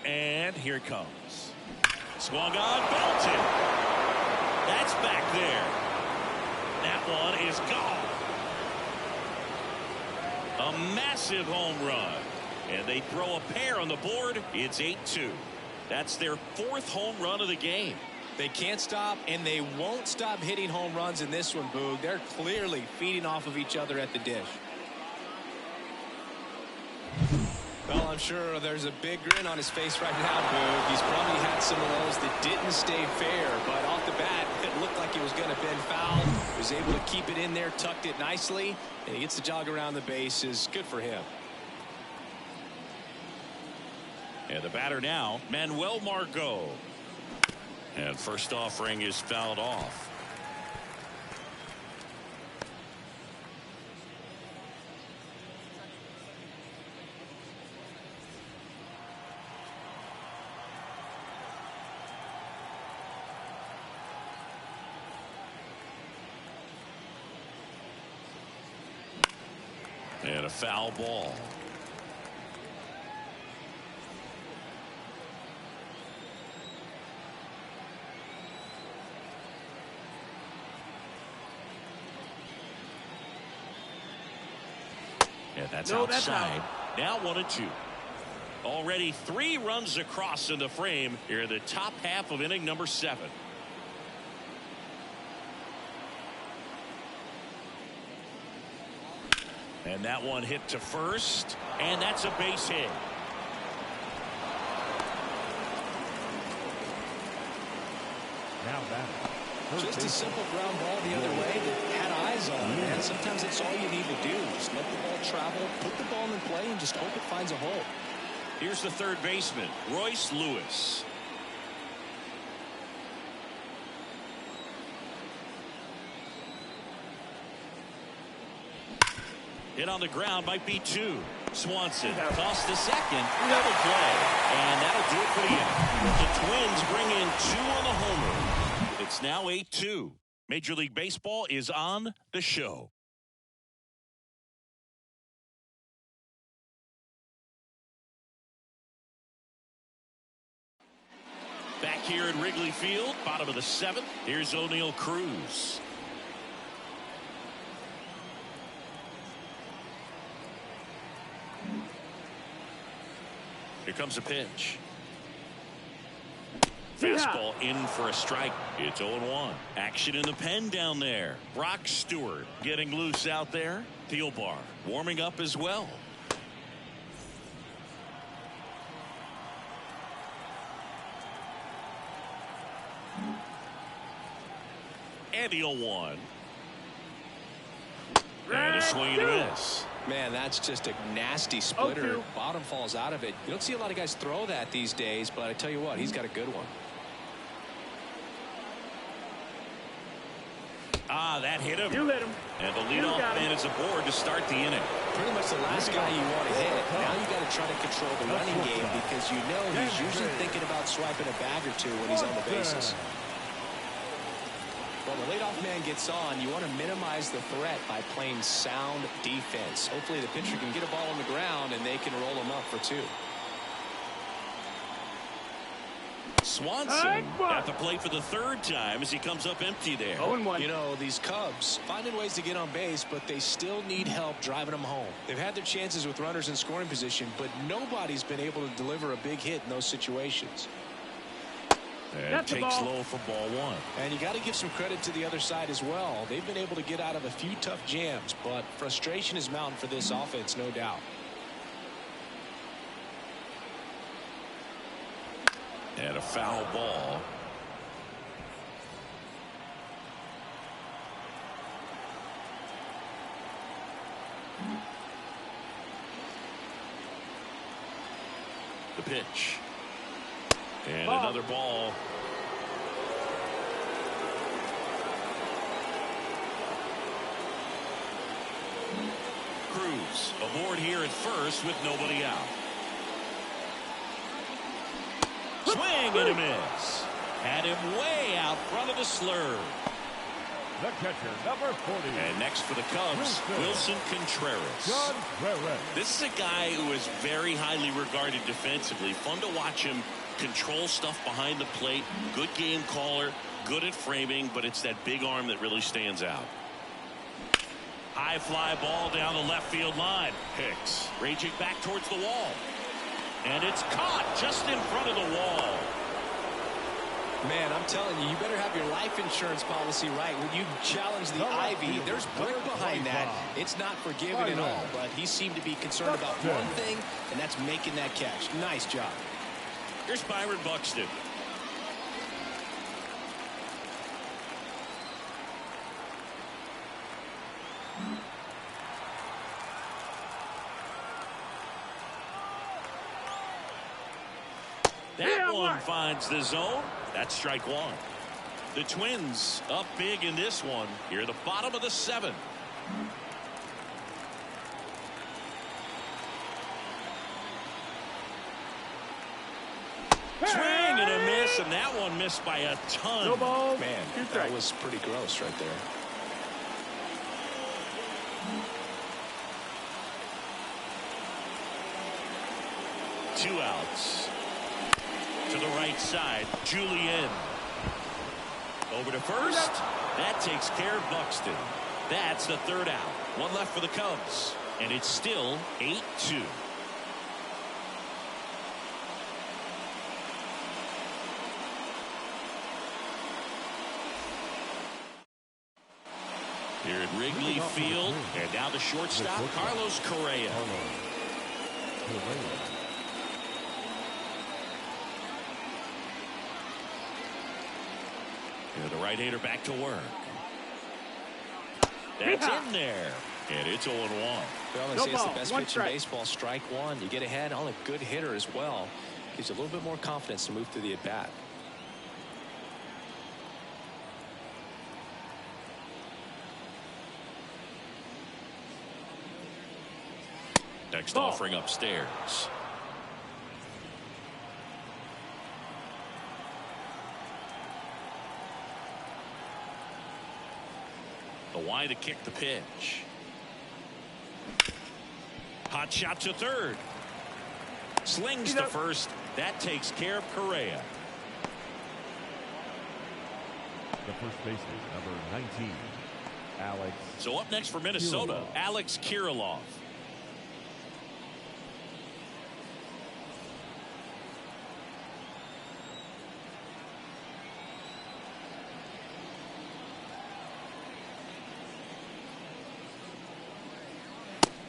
And here it comes. Swung on, belted. That's back there. That one is gone. A massive home run. And they throw a pair on the board. It's 8-2. That's their 4th home run of the game. They can't stop, and they won't stop hitting home runs in this one, Boog. They're clearly feeding off of each other at the dish. Well, I'm sure there's a big grin on his face right now, Boog. He's probably had some of those that didn't stay fair, but off the bat, it looked like it was going to bend foul. Was able to keep it in there, tucked it nicely, and he gets the jog around the bases. Good for him. And the batter now, Manuel Margot. And first offering is fouled off. And a foul ball. And that's outside. Now 1-2. Already 3 runs across in the frame here in the top half of inning number 7. And that one hit to first, and that's a base hit. Now batter. Just a simple ground ball the other way that had eyes on it, and sometimes it's all you need to do. Just let the ball travel, put the ball in play, and just hope it finds a hole. Here's the third baseman, Royce Lewis. Hit on the ground, might be 2. Swanson tossed to second, double play, and that'll do it for the inning. The Twins bring in 2 on the homer. It's now 8-2. Major League Baseball is on the show. Back here at Wrigley Field, bottom of the 7th. Here's O'Neal Cruz. Here comes a pitch. Fastball in for a strike. It's 0-1. Action in the pen down there. Brock Stewart getting loose out there. Thielbar warming up as well. And the 0-1. And a swing and a miss. Man, that's just a nasty splitter. Bottom falls out of it. You don't see a lot of guys throw that these days, but I tell you what, he's got a good one. That hit him. You hit him. And the leadoff man is aboard to start the inning. Pretty much the last guy you want to hit. Now you got to try to control the running game because you know he's usually thinking about swiping a bag or 2 when he's on the bases. When the leadoff man gets on, you want to minimize the threat by playing sound defense. Hopefully the pitcher can get a ball on the ground and they can roll him up for 2. Swanson at the plate for the 3rd time as he comes up empty there. 0-1. You know, these Cubs finding ways to get on base, but they still need help driving them home. They've had their chances with runners in scoring position, but nobody's been able to deliver a big hit in those situations. And takes low for ball 1. And you got to give some credit to the other side as well. They've been able to get out of a few tough jams, but frustration is mounting for this offense, no doubt. And a foul ball. The pitch. And another ball. Cruz aboard here at first with nobody out. Swing and a miss. Had him way out front of the slur. The catcher, number 40. And next for the Cubs, Wilson Contreras. This is a guy who is very highly regarded defensively. Fun to watch him control stuff behind the plate. Good game caller, good at framing, but it's that big arm that really stands out. High fly ball down the left field line. Hicks raging back towards the wall. And it's caught just in front of the wall. Man, I'm telling you, you better have your life insurance policy right. When you challenge the Ivy, there's brick behind that. It's not forgiven at all, but he seemed to be concerned about one thing, and that's making that catch. Nice job. Here's Byron Buxton. That one finds the zone. That's strike one. The Twins up big in this one. Here at the bottom of the 7th. Swing and a miss, and that one missed by a ton. No ball. Man, that was pretty gross right there. Two outs. To the right side, Julien. Over to first. That takes care of Buxton. That's the 3rd out. One left for the Cubs. And it's still 8-2. Here at Wrigley Field. And now the shortstop, Carlos Correa. And the right-hander back to work. That's in there. And it's 0-1. Well, they say it's the best pitch in baseball. Strike one. You get ahead on a good hitter as well. Gives you a little bit more confidence to move through the at-bat. Next offering upstairs. The Y to kick the pitch. Hot shot to third. Slings to first. That takes care of Correa. The first baseman, number 19, Alex. So up next for Minnesota, Alex Kirilloff.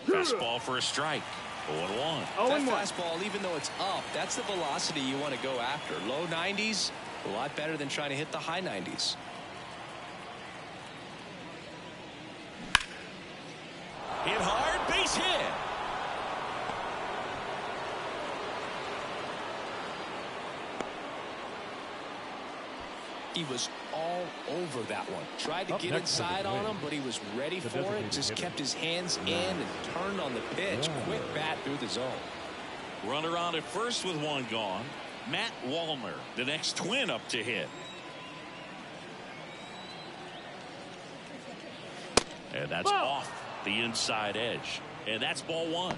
Fastball for a strike. 0-1. That fastball, even though it's up, that's the velocity you want to go after. Low 90s, a lot better than trying to hit the high 90s. Hit hard, base hit. He was all over that one. Tried to get inside on him, but he was ready for it. Just kept his hands in and turned on the pitch. Quick bat through the zone. Runner on at first with one gone. Matt Wallner, the next Twin, up to hit. And that's off the inside edge. And that's ball one.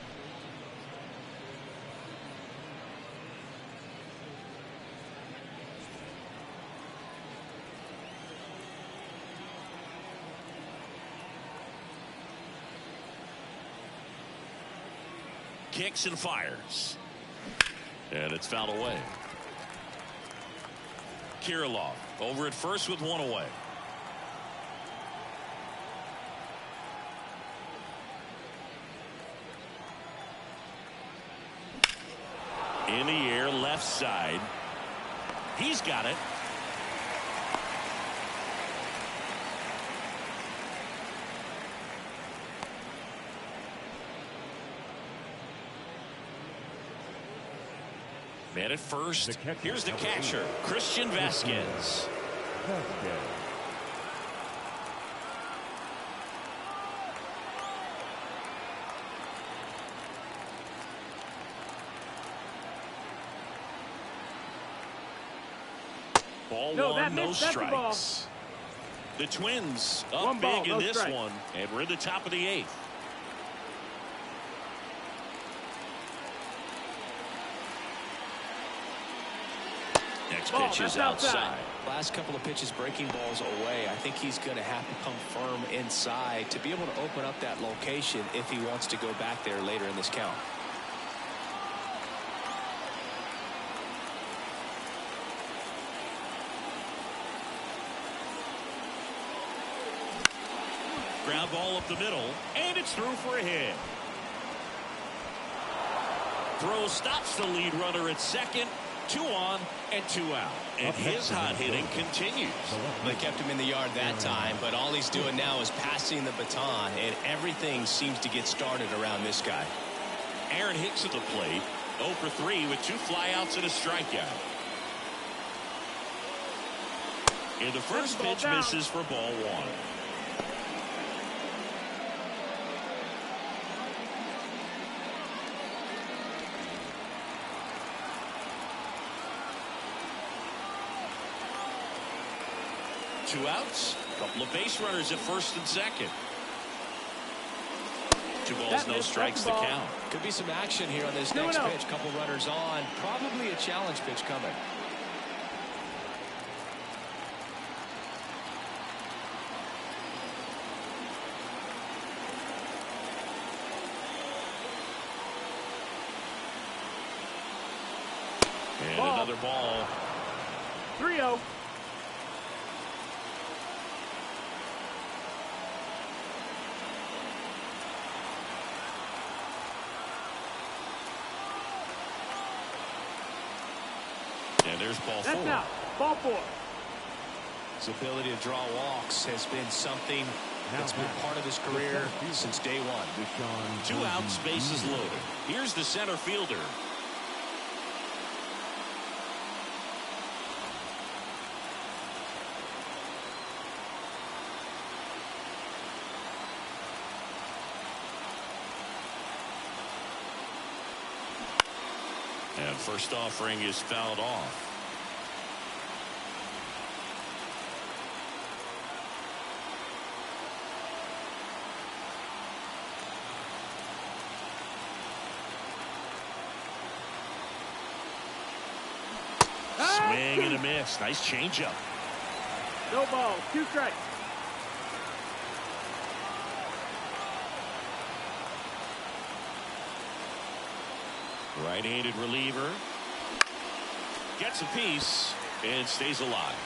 Kicks and fires. And it's fouled away. Kirilloff over at first with one away. In the air, left side. He's got it. Man at first. The catcher, Here's the number catcher, 8. Christian Vasquez. Vasquez. Ball No, one, that no missed. That's the ball. strikes. The Twins up One ball, big no in this strike. one, and we're in the top of the 8th. Next Ball, pitch is that's outside. Last couple of pitches breaking balls away. I think he's going to have to come firm inside to be able to open up that location if he wants to go back there later in this count. Ground ball up the middle, and it's through for a hit. Throw stops the lead runner at second. 2 on and 2 out. And his hot hitting continues. They kept him in the yard that time, but all he's doing now is passing the baton, and everything seems to get started around this guy. Aaron Hicks at the plate, 0 for 3 with 2 flyouts and a strikeout. And the first pitch misses for ball 1. Two outs, couple of base runners at first and second. 2 balls, no strikes to count. Could be some action here on this next pitch. Couple runners on. Probably a challenge pitch coming. And another ball. 3-0. And there's ball 4. That's out. Ball 4. His ability to draw walks has been something that's been part of his career since day one. 2 outs, bases loaded. Here's the center fielder. And first offering is fouled off. Swing and a miss. Nice changeup. No ball. 2 strikes. Right-handed reliever. Gets a piece and stays alive.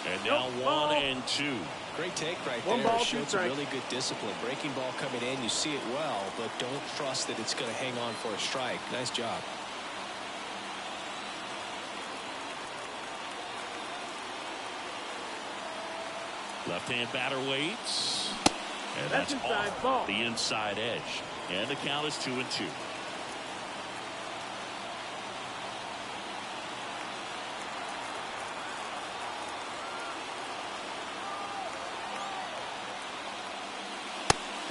And now 1 and 2. Great take right One there. ball, 2 Showed some strikes. really good discipline. Breaking ball coming in, you see it well, but don't trust that it's going to hang on for a strike. Nice job. Left-hand batter waits. And That's that's inside, off ball. the inside edge. And the count is 2 and 2.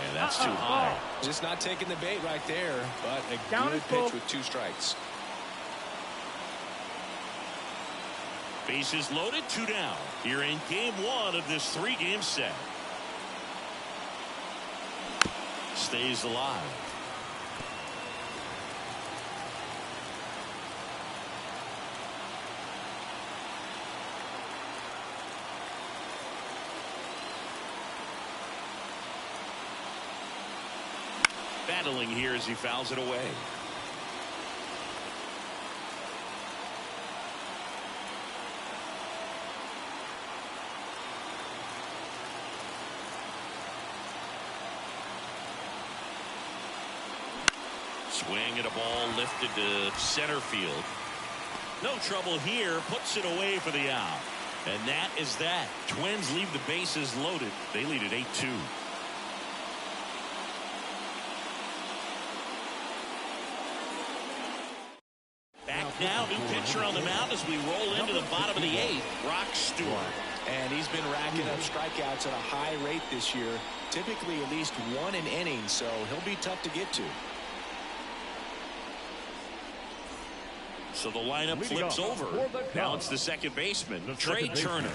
And that's too high. Just not taking the bait right there, but a Count good is full. pitch with 2 strikes. Bases loaded, 2 down. Here in game 1 of this 3-game set. Stays alive. Battling here as he fouls it away. Swing at a ball lifted to center field. No trouble here. Puts it away for the out. And that is that. Twins leave the bases loaded. They lead at 8-2. Back now, new pitcher on the mound as we roll into the bottom of the 8th. Brock Stewart. And he's been racking up strikeouts at a high rate this year. Typically at least one an inning, so he'll be tough to get to. So the lineup flips over. Now it's the second baseman, Trey Turner.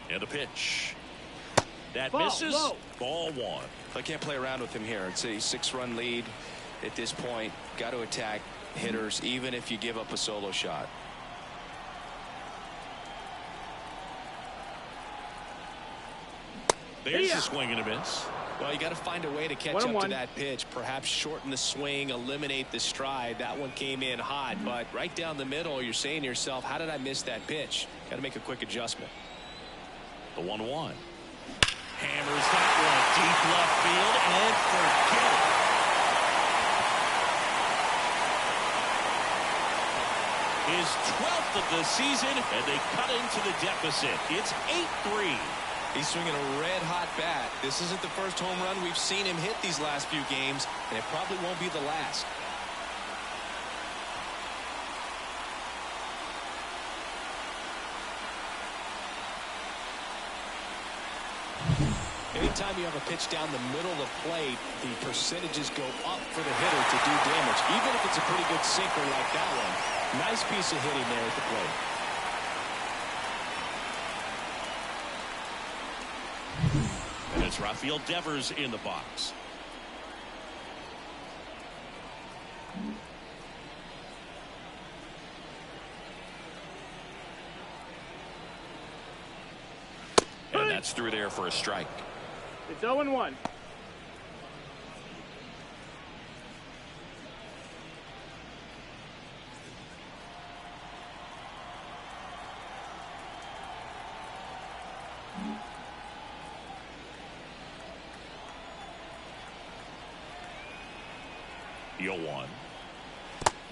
And a pitch. That misses. Ball 1. I can't play around with him here. It's a 6-run lead at this point. Got to attack hitters even if you give up a solo shot. There's a swing and a miss. Well, you got to find a way to catch up to that pitch. Perhaps shorten the swing, eliminate the stride. That one came in hot, but right down the middle, you're saying to yourself, how did I miss that pitch? Got to make a quick adjustment. The 1-1. Hammers that one deep left field and forget it. His 12th of the season, and they cut into the deficit. It's 8-3. He's swinging a red-hot bat. This isn't the first home run we've seen him hit these last few games, and it probably won't be the last. Anytime you have a pitch down the middle of the plate, the percentages go up for the hitter to do damage, even if it's a pretty good sinker like that one. Nice piece of hitting there at the plate. And it's Rafael Devers in the box. And that's through there for a strike. It's 0-1. The 0-1.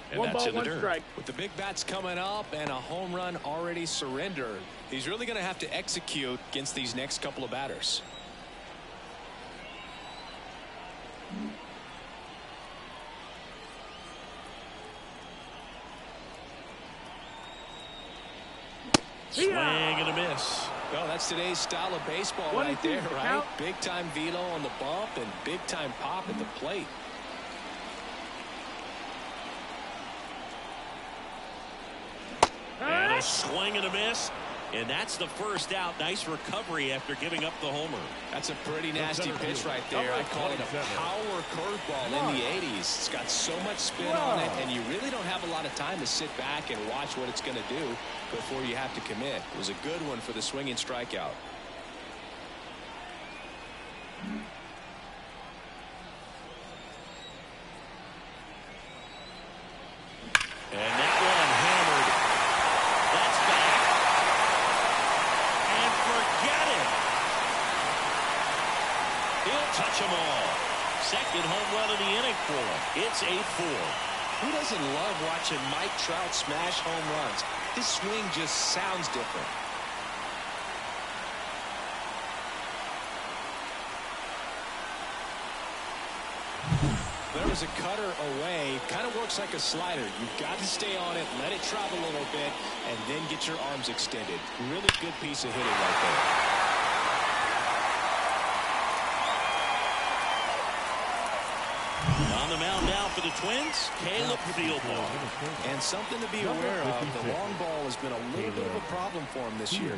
And One that's ball, in the one dirt. strike. With the big bats coming up and a home run already surrendered, he's really going to have to execute against these next couple of batters. Swing and a miss. Well, that's today's style of baseball right there, right? Big time velo on the bump and big time pop at the plate. And a swing and a miss. And that's the first out. Nice recovery after giving up the homer. That's a pretty nasty pitch right there. I call it a power curveball in the 80s. It's got so much spin on it, and you really don't have a lot of time to sit back and watch what it's going to do before you have to commit. It was a good one for the swinging strikeout. And that one hammered. That's back. And forget it. He'll touch them all. Second home run of the inning for him. It's 8-4. Who doesn't love watching Mike Trout smash home runs? His swing just sounds different. There was a cutter away. Kind of works like a slider. You've got to stay on it, let it travel a little bit, and then get your arms extended. Really good piece of hitting right there. On the mound now for the Twins, Caleb Fieldball. And something to be aware of, the long ball has been a little bit of a problem for him this year.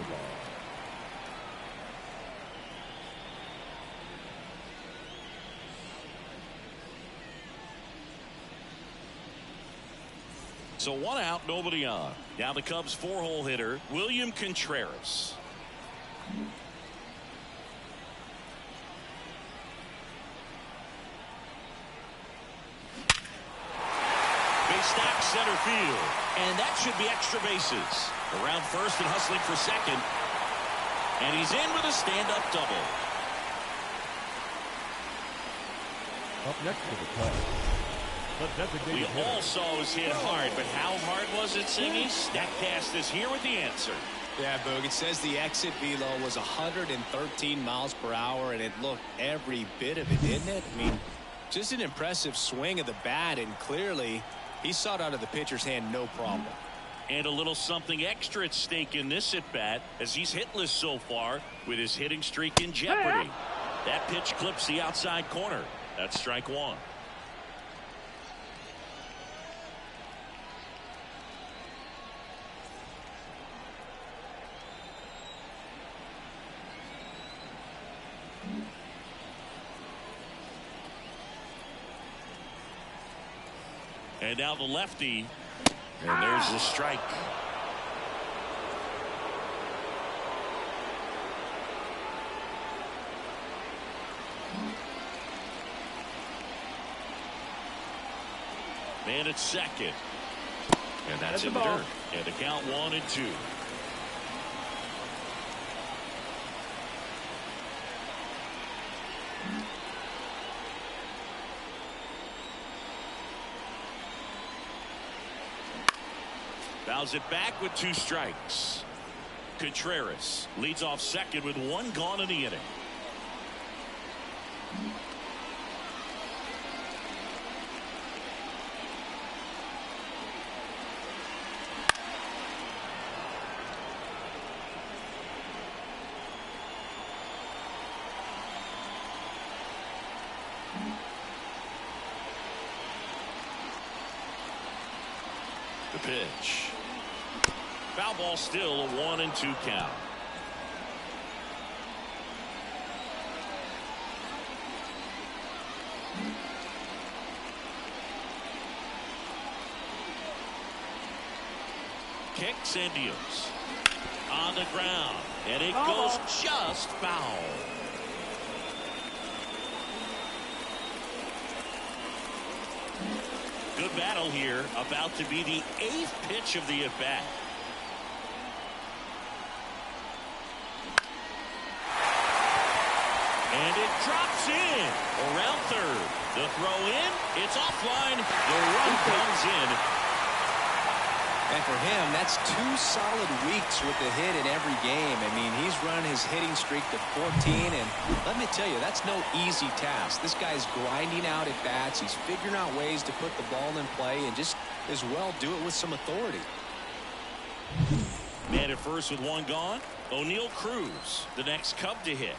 So one out, nobody on. Now the Cubs' four-hole hitter, William Contreras. They stack center field, and that should be extra bases. Around first and hustling for second. And he's in with a stand-up double. Up next to the play, the designated We hitter. all saw his hit hard, but how hard was it, Singy? Statcast is here with the answer. Yeah, Boog, it says the exit velo was 113 miles per hour, and it looked every bit of it, didn't it? I mean, just an impressive swing of the bat, and clearly he saw it out of the pitcher's hand no problem. And a little something extra at stake in this at-bat, as he's hitless so far with his hitting streak in jeopardy. That pitch clips the outside corner. That's strike one. And now the lefty. And there's the strike. Man at second. And that's in the dirt. And the count 1-2. Fouls it back with 2 strikes. Contreras leads off second with 1 gone in the inning. The pitch. Foul ball, still a 1-2 count. Kicks and deals. On the ground. And it goes just foul. Good battle here. About to be the 8th pitch of the at-bat. And it drops in around third. The throw in. It's offline. The run comes in. And for him, that's 2 solid weeks with the hit in every game. I mean, he's run his hitting streak to 14, and let me tell you, that's no easy task. This guy's grinding out at bats. He's figuring out ways to put the ball in play and just as well do it with some authority. Man at first with 1 gone. O'Neal Cruz, the next Cub to hit.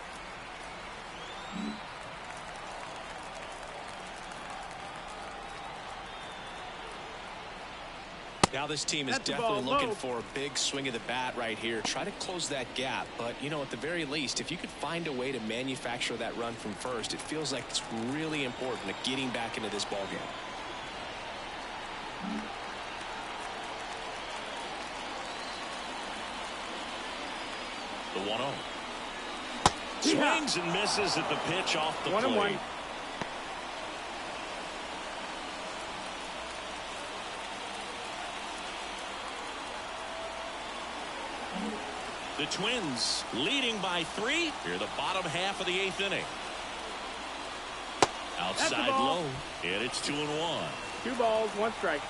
Now this team is definitely looking for a big swing of the bat right here. Try to close that gap. But, you know, at the very least, if you could find a way to manufacture that run from first, it feels like it's really important to getting back into this ball game. The 1-0. Swings and misses at the pitch off the plate. 1-1. The Twins leading by 3 here the bottom half of the 8th inning. Outside low, and it's 2-1. 2 balls, 1 strike.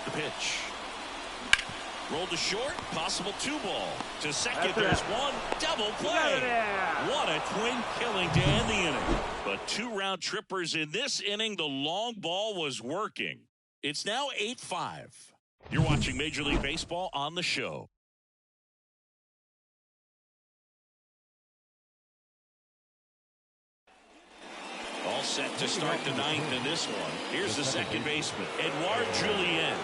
The pitch. Rolled to short, possible 2-ball. To second, there's 1, double play. What a twin killing to end the inning. But 2 round trippers in this inning. The long ball was working. It's now 8-5. You're watching Major League Baseball on the show. All set to start the 9th in this one. Here's the second baseman, Edouard Julien.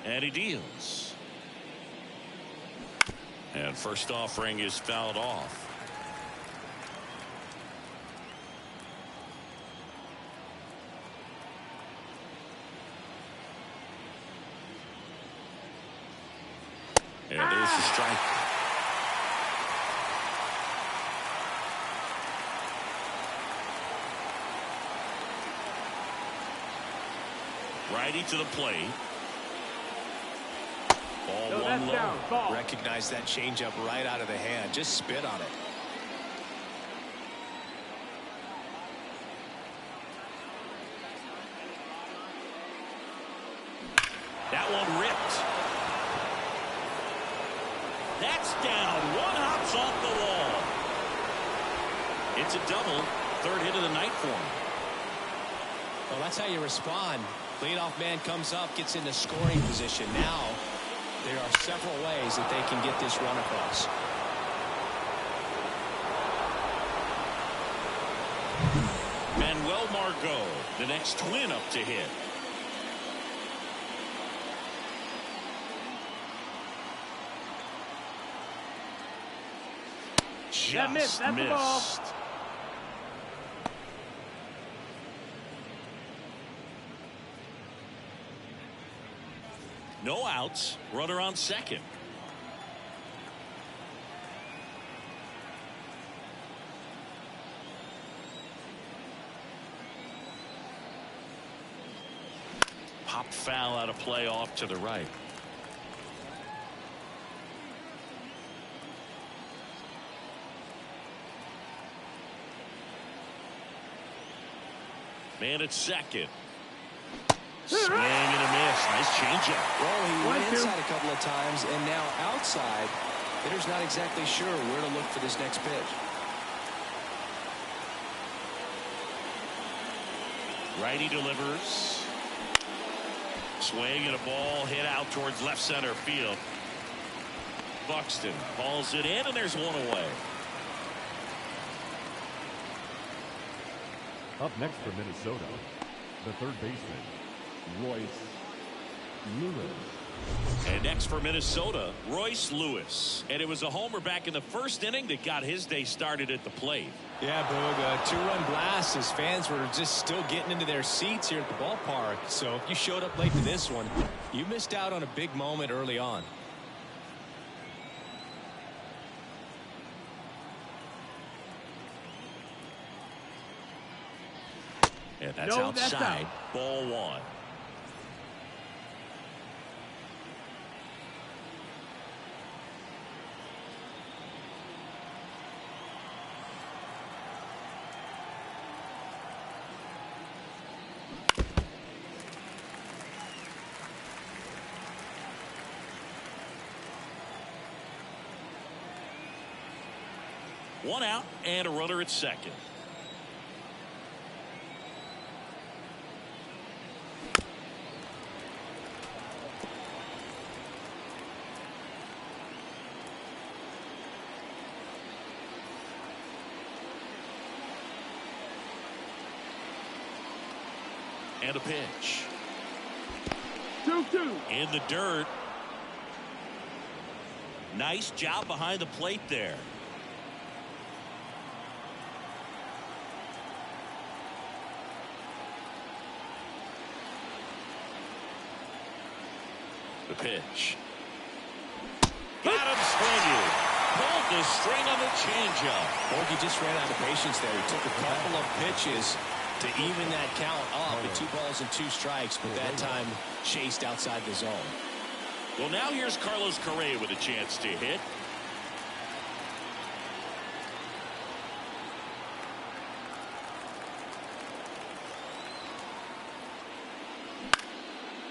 And he deals. And first offering is fouled off. And there's the strike. Righty to the plate. Ball No, one that's low. down. Ball. Recognize that changeup right out of the hand. Just spit on it. That one ripped. That's down. One hops off the wall. It's a double. Third hit of the night for him. Well, that's how you respond. Leadoff man comes up, gets into scoring position. Now there are several ways that they can get this run across. Manuel Margot, the next twin up to hit. Just missed. That's the ball. missed. No outs. Runner on second. Popped foul out of play off to the right. Man at second. Swing and a miss. Nice changeup. Well, he went 1-2. inside a couple of times, and now outside. Hitter's not exactly sure where to look for this next pitch. Righty delivers. Swing and a ball hit out towards left center field. Buxton balls it in, and there's one away. Up next for Minnesota, the third baseman, Royce Lewis. And next for Minnesota, Royce Lewis. And it was a homer back in the first inning that got his day started at the plate. Yeah, Boog, a two-run blast. His fans were just still getting into their seats here at the ballpark. So if you showed up late to this one, you missed out on a big moment early on. And that's No, that's outside. out. Ball one. One out and a runner at second. And a pitch. 2-2. In the dirt. Nice job behind the plate there. The pitch. Got him swinging. Pulled the string on the changeup. Borgie just ran out of patience there. He took a couple of pitches to even that count up at 2 balls and 2 strikes, but that time chased outside the zone. Well, now here's Carlos Correa with a chance to hit.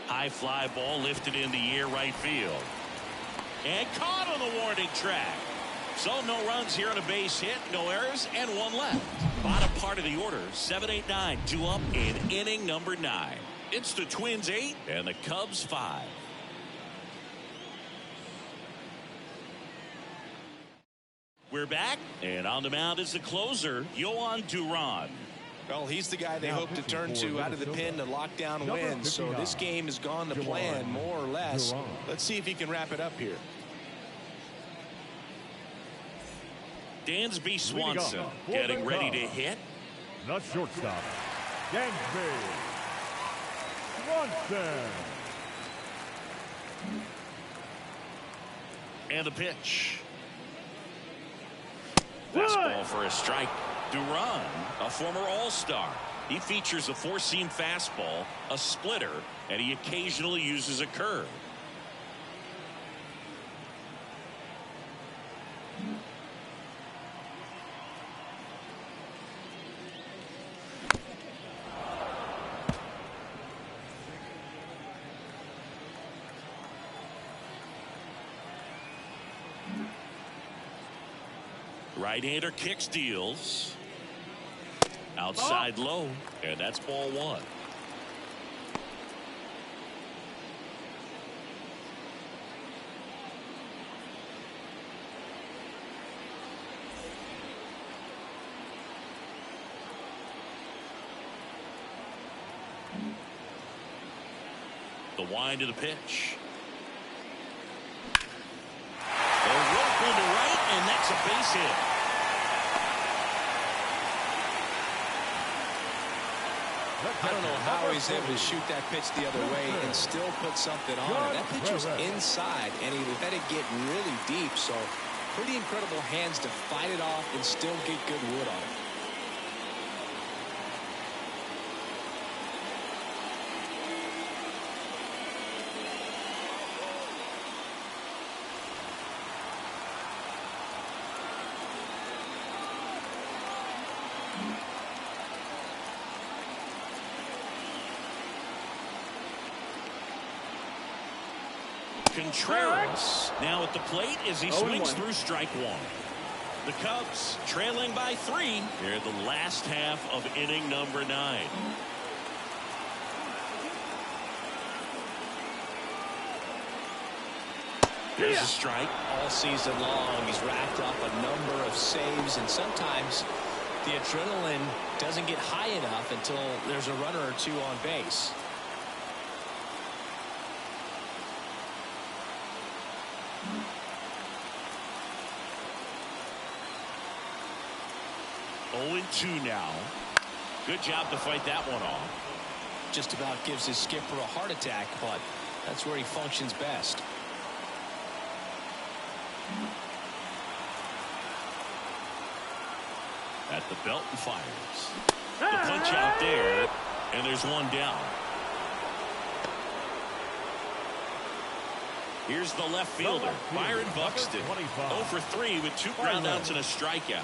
High fly ball lifted in the air right field. And caught on the warning track. So no runs here on a base hit, no errors, and 1 left. Bottom part of the order, 7-8-9, 2 up in inning number 9. It's the Twins 8 and the Cubs 5. We're back, and on the mound is the closer, Yohan Duran. Well, he's the guy they Now hope to turn pitching to for out of the pen to lock down Number wins. So 59, this game has gone to plan, more or less. Duran. Let's see if he can wrap it up here. Dansby Swanson Leading off for getting the ready to Cubs. hit. The shortstop, Dansby Swanson. And the pitch. Fastball for a strike. Duran, a former All-Star. He features a four-seam fastball, a splitter, and he occasionally uses a curve. Right-hander kicks, deals. Outside low, and that's ball one. The wind of the pitch. A rope into right, and that's a base hit. I don't know how he's able to shoot that pitch the other way and still put something on it. That pitch was inside, and he let it get really deep. So pretty incredible hands to fight it off and still get good wood on it. Contreras now at the plate as he swings through strike one. The Cubs trailing by 3 here the last half of inning number 9. There's a strike. All season long he's racked up a number of saves, and sometimes the adrenaline doesn't get high enough until there's a runner or two on base. Oh, 2 now. Good job to fight that one off. Just about gives his skipper a heart attack, but that's where he functions best. At the belt and fires. The punch out there, and there's one down. Here's the left fielder, Byron Buxton. 0 for 3 with 2 groundouts and a strikeout.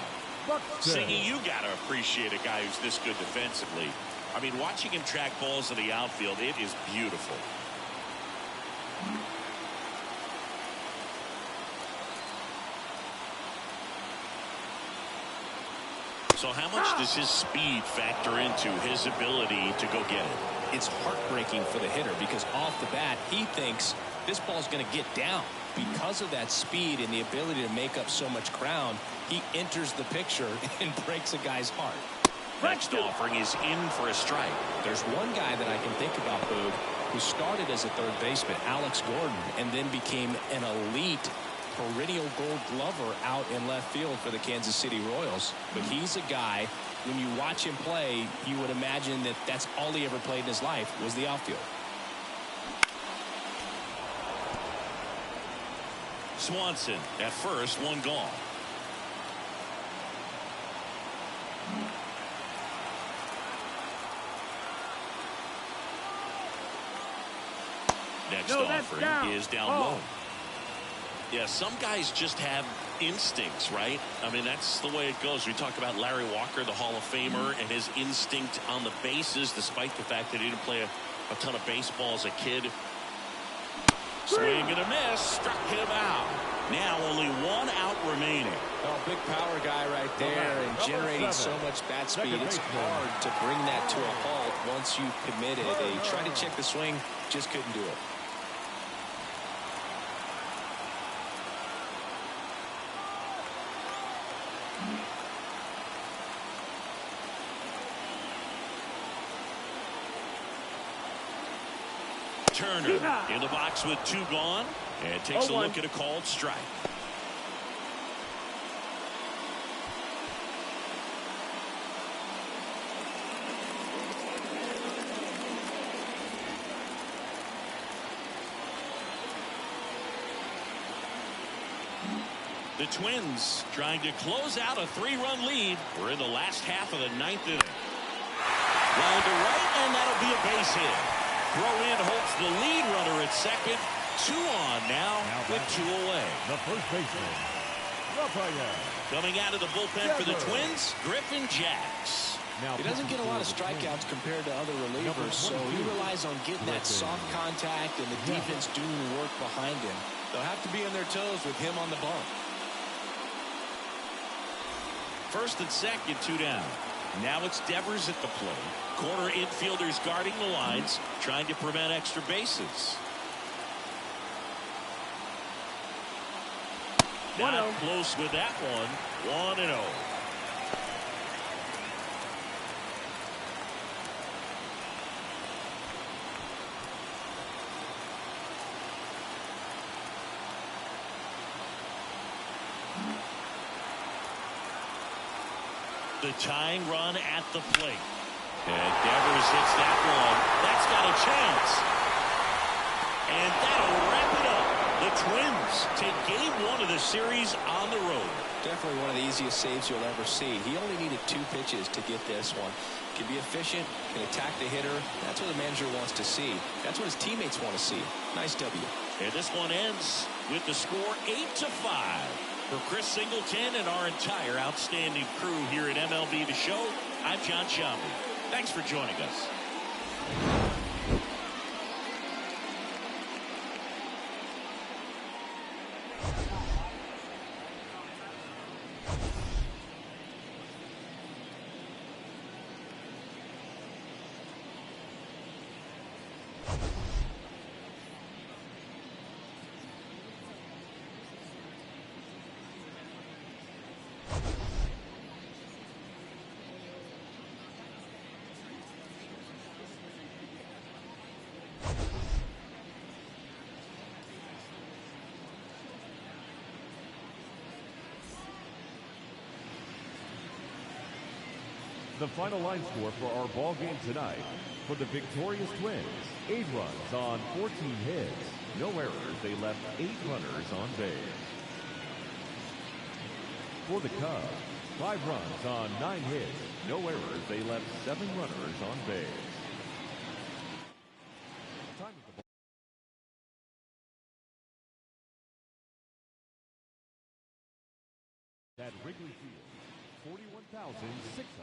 Singy, you got to appreciate a guy who's this good defensively. I mean, watching him track balls in the outfield, it is beautiful. So how much does his speed factor into his ability to go get it? It's heartbreaking for the hitter because off the bat he thinks this ball's going to get down. Because of that speed and the ability to make up so much ground, he enters the picture and breaks a guy's heart. Next offering is in for a strike. There's one guy that I can think about, Boog, who started as a third baseman, Alex Gordon, and then became an elite perennial Gold Glover out in left field for the Kansas City Royals. But he's a guy, when you watch him play, you would imagine that that's all he ever played in his life was the outfield. Swanson at first, one gone. Next offering is down low. Yeah, some guys just have instincts, right? I mean, that's the way it goes. We talk about Larry Walker, the Hall of Famer, and his instinct on the bases, despite the fact that he didn't play a ton of baseball as a kid. Swing and a miss, struck him out. Now only 1 out remaining. Oh, big power guy right there, and generating so much bat speed. It's hard to bring that to a halt once you've committed. They tried to check the swing, just couldn't do it. Turner in the box with 2 gone and takes a look at a called strike. The Twins trying to close out a 3-run lead. We're in the last half of the 9th inning. Line to right, and that'll be a base hit. Throw in holds the lead runner at second. 2 on now with 2 away. The first baseman, Rafael. Coming out of the bullpen for the Twins, Griffin Jacks. He doesn't get a lot of strikeouts compared to other relievers, so he relies on getting that soft contact and the defense doing the work behind him. They'll have to be on their toes with him on the bump. First and second, 2 down. Now it's Devers at the plate. Corner infielders guarding the lines, trying to prevent extra bases. Not close with that one. 1-0. The tying run at the plate. And Devers hits that one. That's got a chance. And that'll wrap it up. The Twins take game 1 of the series on the road. Definitely one of the easiest saves you'll ever see. He only needed 2 pitches to get this one. Can be efficient, can attack the hitter. That's what the manager wants to see. That's what his teammates want to see. Nice W. And this one ends with the score 8-5. For Chris Singleton and our entire outstanding crew here at MLB The Show, I'm John Shambi. Thanks for joining us. The final line score for our ball game tonight. For the victorious Twins, 8 runs on 14 hits. No errors. They left 8 runners on base. For the Cubs, 5 runs on 9 hits. No errors. They left 7 runners on base. Time at the ball. At Wrigley Field, 41,600.